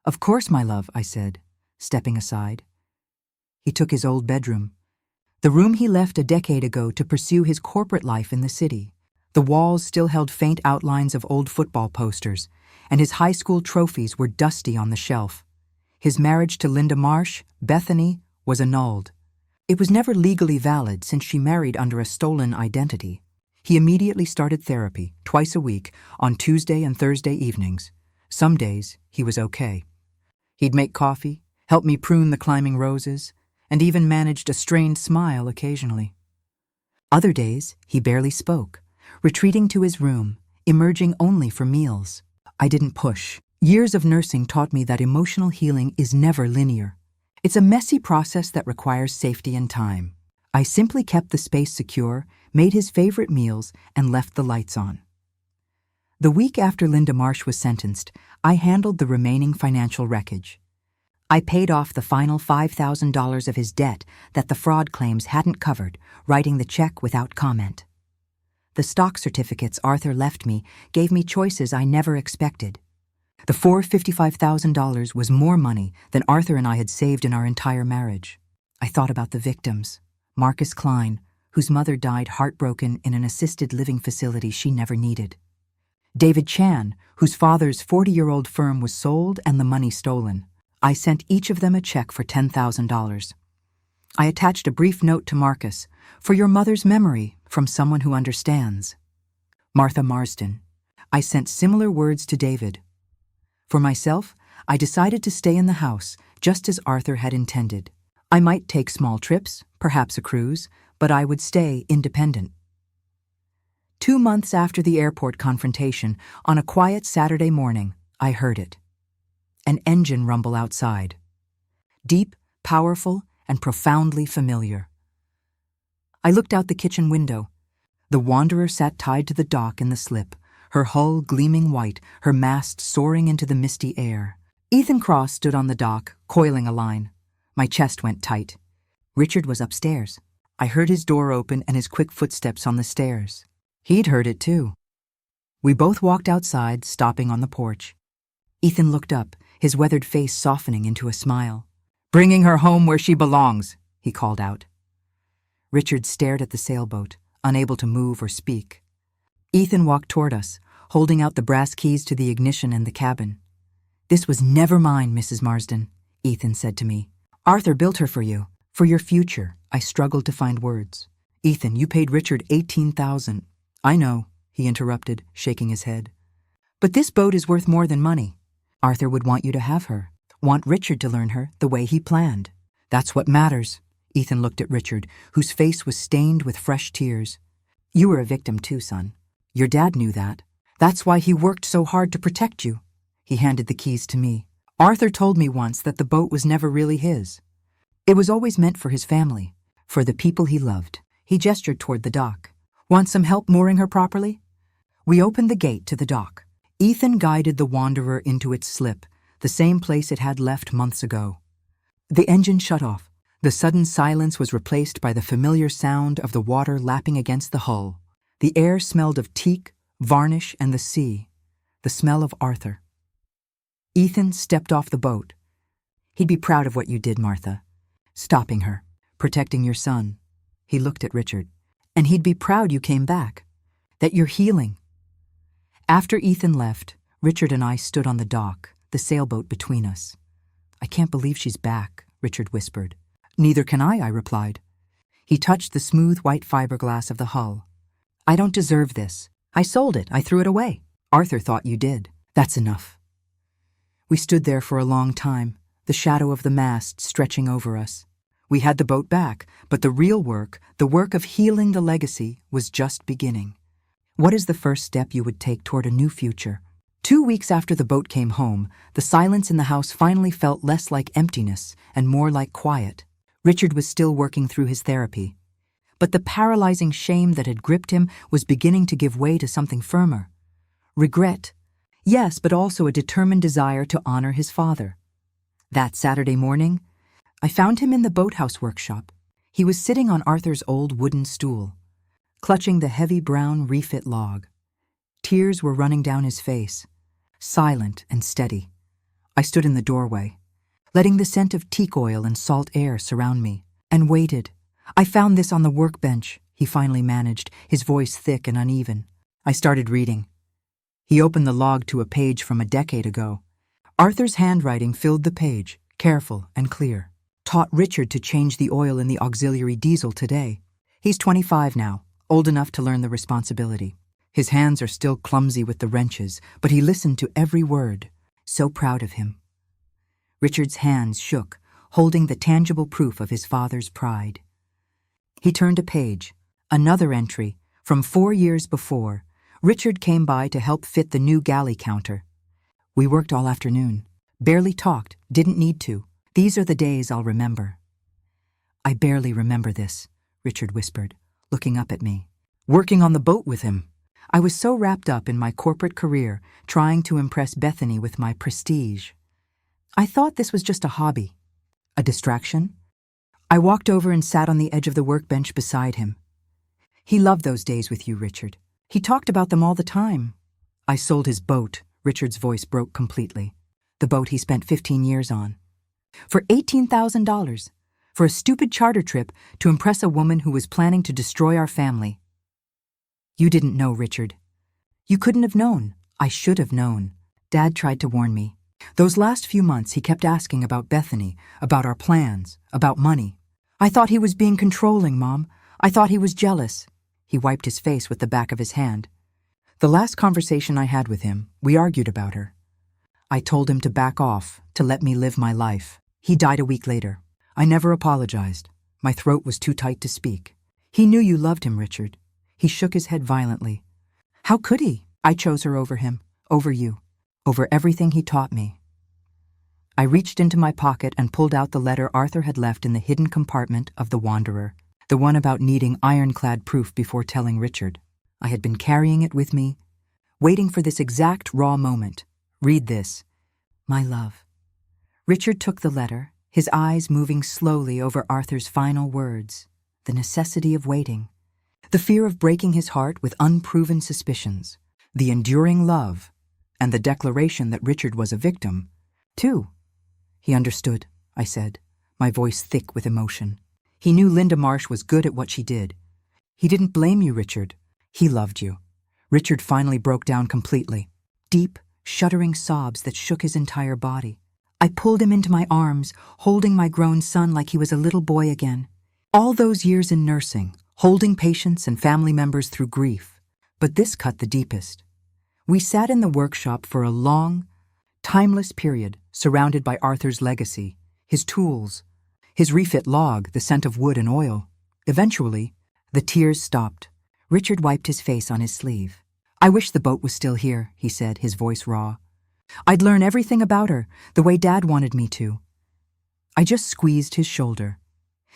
"Of course, my love," I said, stepping aside. He took his old bedroom, the room he left a decade ago to pursue his corporate life in the city. The walls still held faint outlines of old football posters, and his high school trophies were dusty on the shelf. His marriage to Linda Marsh, Bethany, was annulled. It was never legally valid since she married under a stolen identity. He immediately started therapy, twice a week, on Tuesday and Thursday evenings. Some days, he was okay. He'd make coffee, helped me prune the climbing roses, and even managed a strained smile occasionally. Other days, he barely spoke, retreating to his room, emerging only for meals. I didn't push. Years of nursing taught me that emotional healing is never linear. It's a messy process that requires safety and time. I simply kept the space secure, made his favorite meals, and left the lights on. The week after Linda Marsh was sentenced, I handled the remaining financial wreckage. I paid off the final $5,000 of his debt that the fraud claims hadn't covered, writing the check without comment. The stock certificates Arthur left me gave me choices I never expected. The $455,000 was more money than Arthur and I had saved in our entire marriage. I thought about the victims. Marcus Klein, whose mother died heartbroken in an assisted living facility she never needed. David Chan, whose father's 40-year-old firm was sold and the money stolen. I sent each of them a check for $10,000. I attached a brief note to Marcus, "For your mother's memory, from someone who understands." Martha Marsden. I sent similar words to David. For myself, I decided to stay in the house, just as Arthur had intended. I might take small trips, perhaps a cruise, but I would stay independent. 2 months after the airport confrontation, on a quiet Saturday morning, I heard it. An engine rumble outside. Deep, powerful, and profoundly familiar. I looked out the kitchen window. The Wanderer sat tied to the dock in the slip, her hull gleaming white, her mast soaring into the misty air. Ethan Cross stood on the dock, coiling a line. My chest went tight. Richard was upstairs. I heard his door open and his quick footsteps on the stairs. He'd heard it too. We both walked outside, stopping on the porch. Ethan looked up, his weathered face softening into a smile. "Bringing her home where she belongs," he called out. Richard stared at the sailboat, unable to move or speak. Ethan walked toward us, holding out the brass keys to the ignition and the cabin. "This was never mine, Mrs. Marsden," Ethan said to me. "Arthur built her for you, for your future." I struggled to find words. "Ethan, you paid Richard $18,000. "I know," he interrupted, shaking his head. "But this boat is worth more than money. Arthur would want you to have her, want Richard to learn her the way he planned. That's what matters." Ethan looked at Richard, whose face was stained with fresh tears. "You were a victim too, son. Your dad knew that. That's why he worked so hard to protect you." He handed the keys to me. "Arthur told me once that the boat was never really his. It was always meant for his family, for the people he loved." He gestured toward the dock. "Want some help mooring her properly?" We opened the gate to the dock. Ethan guided the Wanderer into its slip, the same place it had left months ago. The engine shut off. The sudden silence was replaced by the familiar sound of the water lapping against the hull. The air smelled of teak, varnish, and the sea, the smell of Arthur. Ethan stepped off the boat. "He'd be proud of what you did, Martha. Stopping her, protecting your son." He looked at Richard. "And he'd be proud you came back, that you're healing." After Ethan left, Richard and I stood on the dock, the sailboat between us. "I can't believe she's back," Richard whispered. "Neither can I replied. He touched the smooth white fiberglass of the hull. "I don't deserve this. I sold it. I threw it away. Arthur thought you did. That's enough." We stood there for a long time, the shadow of the mast stretching over us. We had the boat back, but the real work, the work of healing the legacy, was just beginning. What is the first step you would take toward a new future? 2 weeks after the boat came home, the silence in the house finally felt less like emptiness and more like quiet. Richard was still working through his therapy. But the paralyzing shame that had gripped him was beginning to give way to something firmer. Regret. Yes, but also a determined desire to honor his father. That Saturday morning, I found him in the boathouse workshop. He was sitting on Arthur's old wooden stool, clutching the heavy brown refit log. Tears were running down his face, silent and steady. I stood in the doorway, letting the scent of teak oil and salt air surround me, and waited. "I found this on the workbench," he finally managed, his voice thick and uneven. I started reading. He opened the log to a page from a decade ago. Arthur's handwriting filled the page, careful and clear. "Taught Richard to change the oil in the auxiliary diesel today. He's 25 now, old enough to learn the responsibility. His hands are still clumsy with the wrenches, but he listened to every word. So proud of him." Richard's hands shook, holding the tangible proof of his father's pride. He turned a page. Another entry, from 4 years before. Richard came by to help fit the new galley counter. We worked all afternoon. Barely talked, didn't need to. These are the days I'll remember. I barely remember this, Richard whispered, looking up at me. Working on the boat with him. I was so wrapped up in my corporate career, trying to impress Bethany with my prestige. I thought this was just a hobby, a distraction. I walked over and sat on the edge of the workbench beside him. He loved those days with you, Richard. He talked about them all the time. I sold his boat, Richard's voice broke completely. The boat he spent 15 years on. For $18,000. For a stupid charter trip to impress a woman who was planning to destroy our family. You didn't know, Richard. You couldn't have known. I should have known. Dad tried to warn me. Those last few months he kept asking about Bethany, about our plans, about money. I thought he was being controlling, Mom. I thought he was jealous. He wiped his face with the back of his hand. The last conversation I had with him, we argued about her. I told him to back off, to let me live my life. He died a week later. I never apologized. My throat was too tight to speak. He knew you loved him, Richard. He shook his head violently. How could he? I chose her over him, over you, over everything he taught me. I reached into my pocket and pulled out the letter Arthur had left in the hidden compartment of the Wanderer, the one about needing ironclad proof before telling Richard. I had been carrying it with me, waiting for this exact raw moment. Read this. My love. Richard took the letter, his eyes moving slowly over Arthur's final words. The necessity of waiting. The fear of breaking his heart with unproven suspicions. The enduring love. And the declaration that Richard was a victim, too. He understood, I said, my voice thick with emotion. He knew Linda Marsh was good at what she did. He didn't blame you, Richard. He loved you. Richard finally broke down completely. Deep, shuddering sobs that shook his entire body. I pulled him into my arms, holding my grown son like he was a little boy again. All those years in nursing, holding patients and family members through grief. But this cut the deepest. We sat in the workshop for a long, timeless period, surrounded by Arthur's legacy, his tools, his refit log, the scent of wood and oil. Eventually, the tears stopped. Richard wiped his face on his sleeve. I wish the boat was still here, he said, his voice raw. I'd learn everything about her, the way Dad wanted me to. I just squeezed his shoulder.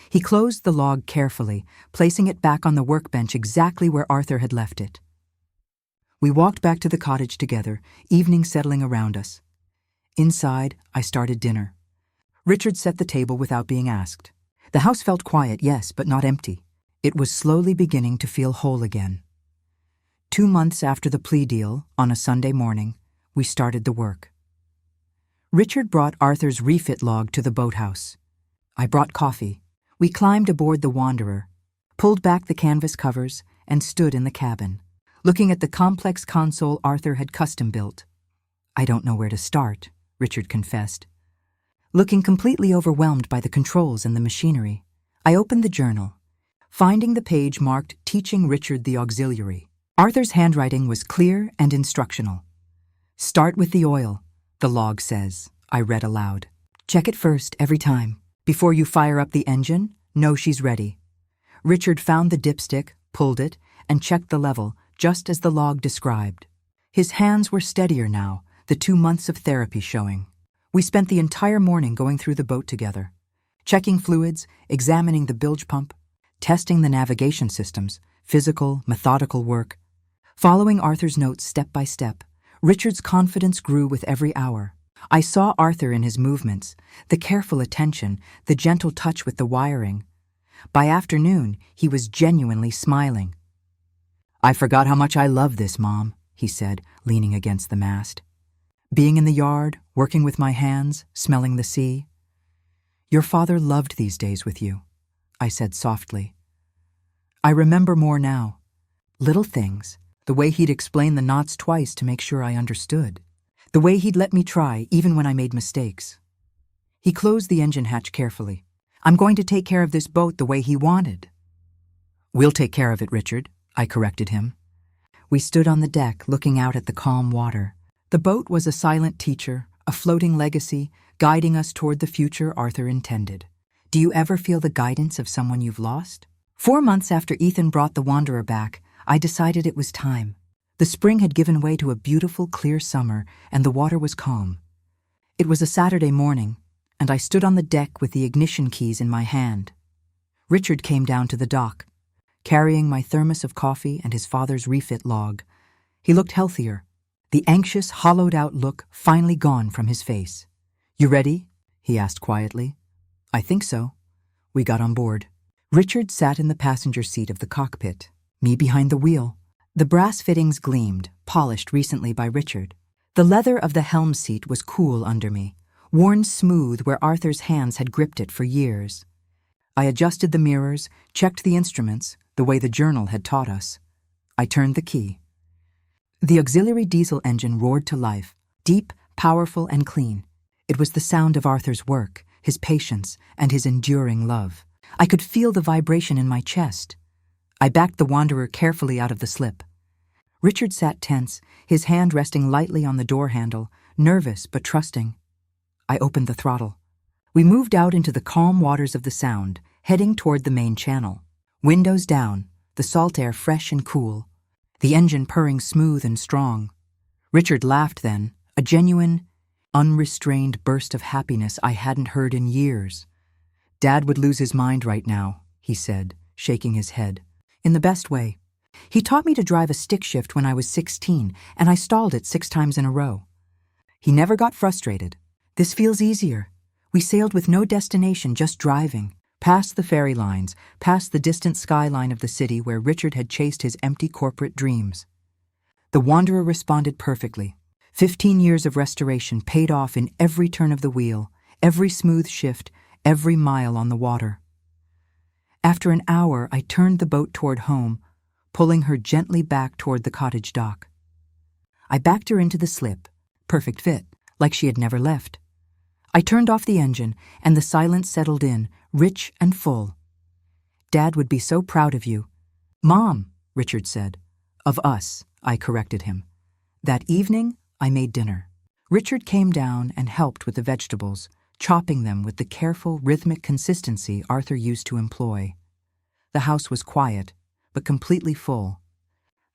He closed the log carefully, placing it back on the workbench exactly where Arthur had left it. We walked back to the cottage together, evening settling around us. Inside, I started dinner. Richard set the table without being asked. The house felt quiet, yes, but not empty. It was slowly beginning to feel whole again. 2 months after the plea deal, on a Sunday morning, we started the work. Richard brought Arthur's refit log to the boathouse. I brought coffee. We climbed aboard the Wanderer, pulled back the canvas covers, and stood in the cabin, looking at the complex console Arthur had custom-built. I don't know where to start, Richard confessed. Looking completely overwhelmed by the controls and the machinery, I opened the journal, finding the page marked Teaching Richard the Auxiliary. Arthur's handwriting was clear and instructional. Start with the oil, the log says, I read aloud. Check it first every time. Before you fire up the engine, know she's ready. Richard found the dipstick, pulled it, and checked the level, just as the log described. His hands were steadier now, the 2 months of therapy showing. We spent the entire morning going through the boat together, checking fluids, examining the bilge pump, testing the navigation systems, physical, methodical work. Following Arthur's notes step by step, Richard's confidence grew with every hour. I saw Arthur in his movements, the careful attention, the gentle touch with the wiring. By afternoon, he was genuinely smiling. I forgot how much I love this, Mom, he said, leaning against the mast. Being in the yard, working with my hands, smelling the sea. Your father loved these days with you, I said softly. I remember more now. Little things, the way he'd explain the knots twice to make sure I understood. The way he'd let me try, even when I made mistakes. He closed the engine hatch carefully. I'm going to take care of this boat the way he wanted. We'll take care of it, Richard, I corrected him. We stood on the deck, looking out at the calm water. The boat was a silent teacher, a floating legacy guiding us toward the future Arthur intended. Do you ever feel the guidance of someone you've lost? 4 months after Ethan brought the Wanderer back, I decided it was time. The spring had given way to a beautiful, clear summer, and the water was calm. It was a Saturday morning, and I stood on the deck with the ignition keys in my hand. Richard came down to the dock, carrying my thermos of coffee and his father's refit log. He looked healthier, the anxious, hollowed-out look finally gone from his face. "You ready?" he asked quietly. "I think so." We got on board. Richard sat in the passenger seat of the cockpit, me behind the wheel. The brass fittings gleamed, polished recently by Richard. The leather of the helm seat was cool under me, worn smooth where Arthur's hands had gripped it for years. I adjusted the mirrors, checked the instruments, the way the journal had taught us. I turned the key. The auxiliary diesel engine roared to life, deep, powerful, and clean. It was the sound of Arthur's work, his patience, and his enduring love. I could feel the vibration in my chest. I backed the Wanderer carefully out of the slip. Richard sat tense, his hand resting lightly on the door handle, nervous but trusting. I opened the throttle. We moved out into the calm waters of the Sound, heading toward the main channel. Windows down, the salt air fresh and cool, the engine purring smooth and strong. Richard laughed then, a genuine, unrestrained burst of happiness I hadn't heard in years. "Dad would lose his mind right now," he said, shaking his head. "In the best way. He taught me to drive a stick shift when I was 16, and I stalled it 6 times in a row. He never got frustrated. This feels easier. We sailed with no destination, just driving, past the ferry lines, past the distant skyline of the city where Richard had chased his empty corporate dreams. The Wanderer responded perfectly. 15 years of restoration paid off in every turn of the wheel, every smooth shift, every mile on the water. After an hour, I turned the boat toward home, pulling her gently back toward the cottage dock. I backed her into the slip, perfect fit, like she had never left. I turned off the engine, and the silence settled in, rich and full. "Dad would be so proud of you." "Mom," Richard said. "Of us," I corrected him. That evening, I made dinner. Richard came down and helped with the vegetables, chopping them with the careful, rhythmic consistency Arthur used to employ. The house was quiet, but completely full.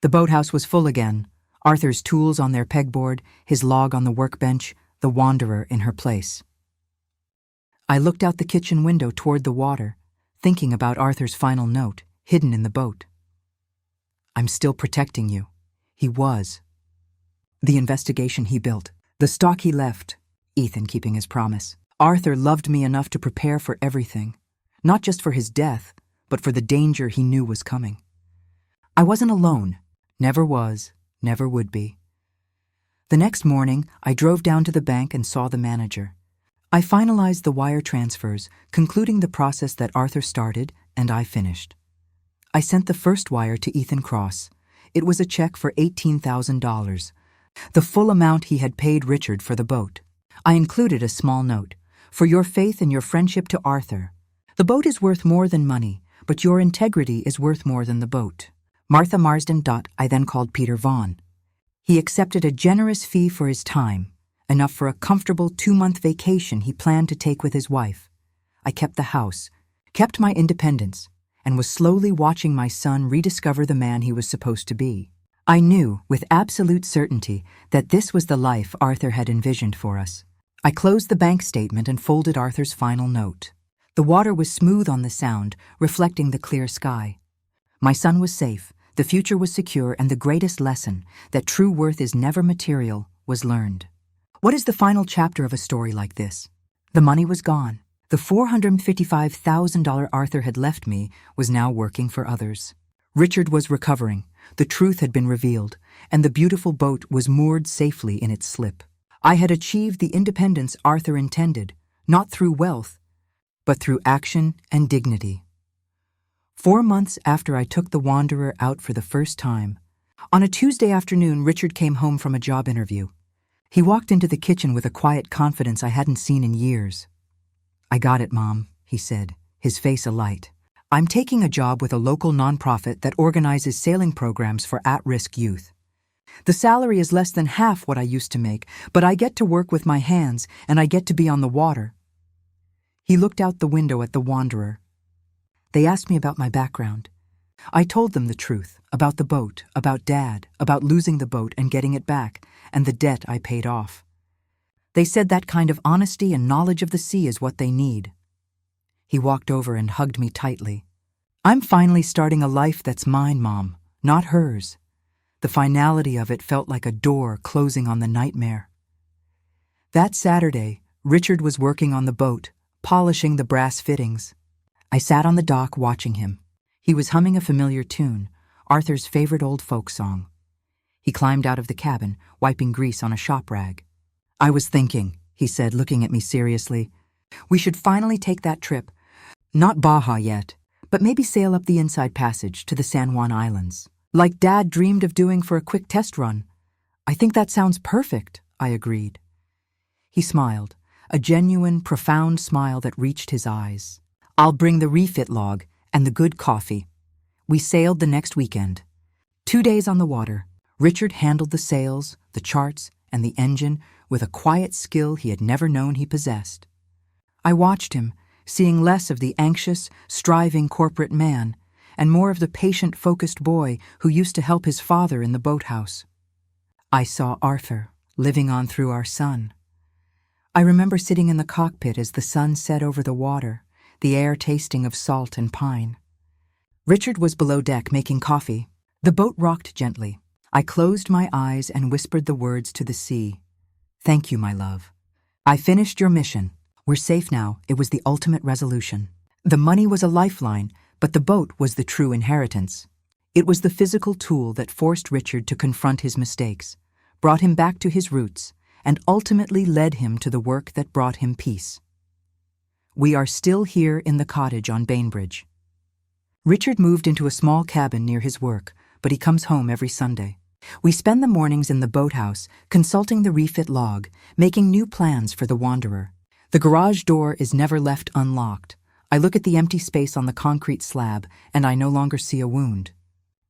The boathouse was full again, Arthur's tools on their pegboard, his log on the workbench, the Wanderer in her place. I looked out the kitchen window toward the water, thinking about Arthur's final note, hidden in the boat. "I'm still protecting you." He was. The investigation he built, the stock he left, Ethan keeping his promise. Arthur loved me enough to prepare for everything, not just for his death, but for the danger he knew was coming. I wasn't alone, never was, never would be. The next morning, I drove down to the bank and saw the manager. I finalized the wire transfers, concluding the process that Arthur started and I finished. I sent the first wire to Ethan Cross. It was a check for $18,000, the full amount he had paid Richard for the boat. I included a small note, "For your faith and your friendship to Arthur. The boat is worth more than money, but your integrity is worth more than the boat. Martha Marsden. I then called Peter Vaughn. He accepted a generous fee for his time, enough for a comfortable 2-month vacation he planned to take with his wife. I kept the house, kept my independence, and was slowly watching my son rediscover the man he was supposed to be. I knew, with absolute certainty, that this was the life Arthur had envisioned for us. I closed the bank statement and folded Arthur's final note. The water was smooth on the Sound, reflecting the clear sky. My son was safe, the future was secure, and the greatest lesson, that true worth is never material, was learned. What is the final chapter of a story like this? The money was gone. The $455,000 Arthur had left me was now working for others. Richard was recovering, the truth had been revealed, and the beautiful boat was moored safely in its slip. I had achieved the independence Arthur intended, not through wealth, but through action and dignity. 4 months after I took the Wanderer out for the first time, on a Tuesday afternoon, Richard came home from a job interview. He walked into the kitchen with a quiet confidence I hadn't seen in years. "I got it, Mom," he said, his face alight. "I'm taking a job with a local nonprofit that organizes sailing programs for at-risk youth. The salary is less than half what I used to make, but I get to work with my hands and I get to be on the water." He looked out the window at the wanderer. They asked me about my background. I told them the truth, about the boat, about Dad, about losing the boat and getting it back, and the debt I paid off. They said that kind of honesty and knowledge of the sea is what they need. He walked over and hugged me tightly. "I'm finally starting a life that's mine, Mom, not hers." The finality of it felt like a door closing on the nightmare. That Saturday, Richard was working on the boat, polishing the brass fittings. I sat on the dock watching him. He was humming a familiar tune, Arthur's favorite old folk song. He climbed out of the cabin, wiping grease on a shop rag. "I was thinking," he said, looking at me seriously, "we should finally take that trip. Not Baja yet, but maybe sail up the Inside Passage to the San Juan Islands, like Dad dreamed of doing for a quick test run." "I think that sounds perfect," I agreed. He smiled, a genuine, profound smile that reached his eyes. "I'll bring the refit log and the good coffee." We sailed the next weekend. 2 days on the water, Richard handled the sails, the charts, and the engine with a quiet skill he had never known he possessed. I watched him, seeing less of the anxious, striving corporate man, and more of the patient, focused boy who used to help his father in the boathouse. I saw Arthur, living on through our son. I remember sitting in the cockpit as the sun set over the water, the air tasting of salt and pine. Richard was below deck making coffee. The boat rocked gently. I closed my eyes and whispered the words to the sea. "Thank you, my love. I finished your mission. We're safe now." It was the ultimate resolution. The money was a lifeline, but the boat was the true inheritance. It was the physical tool that forced Richard to confront his mistakes, brought him back to his roots, and ultimately led him to the work that brought him peace. We are still here in the cottage on Bainbridge. Richard moved into a small cabin near his work, but he comes home every Sunday. We spend the mornings in the boathouse, consulting the refit log, making new plans for the wanderer. The garage door is never left unlocked. I look at the empty space on the concrete slab, and I no longer see a wound.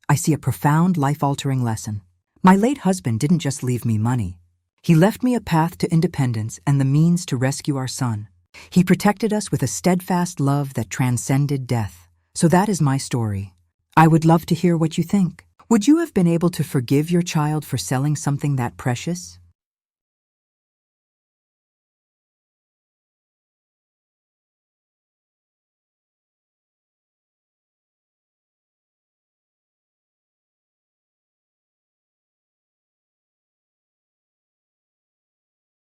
I see a profound, life-altering lesson. My late husband didn't just leave me money. He left me a path to independence and the means to rescue our son. He protected us with a steadfast love that transcended death. So that is my story. I would love to hear what you think. Would you have been able to forgive your child for selling something that precious?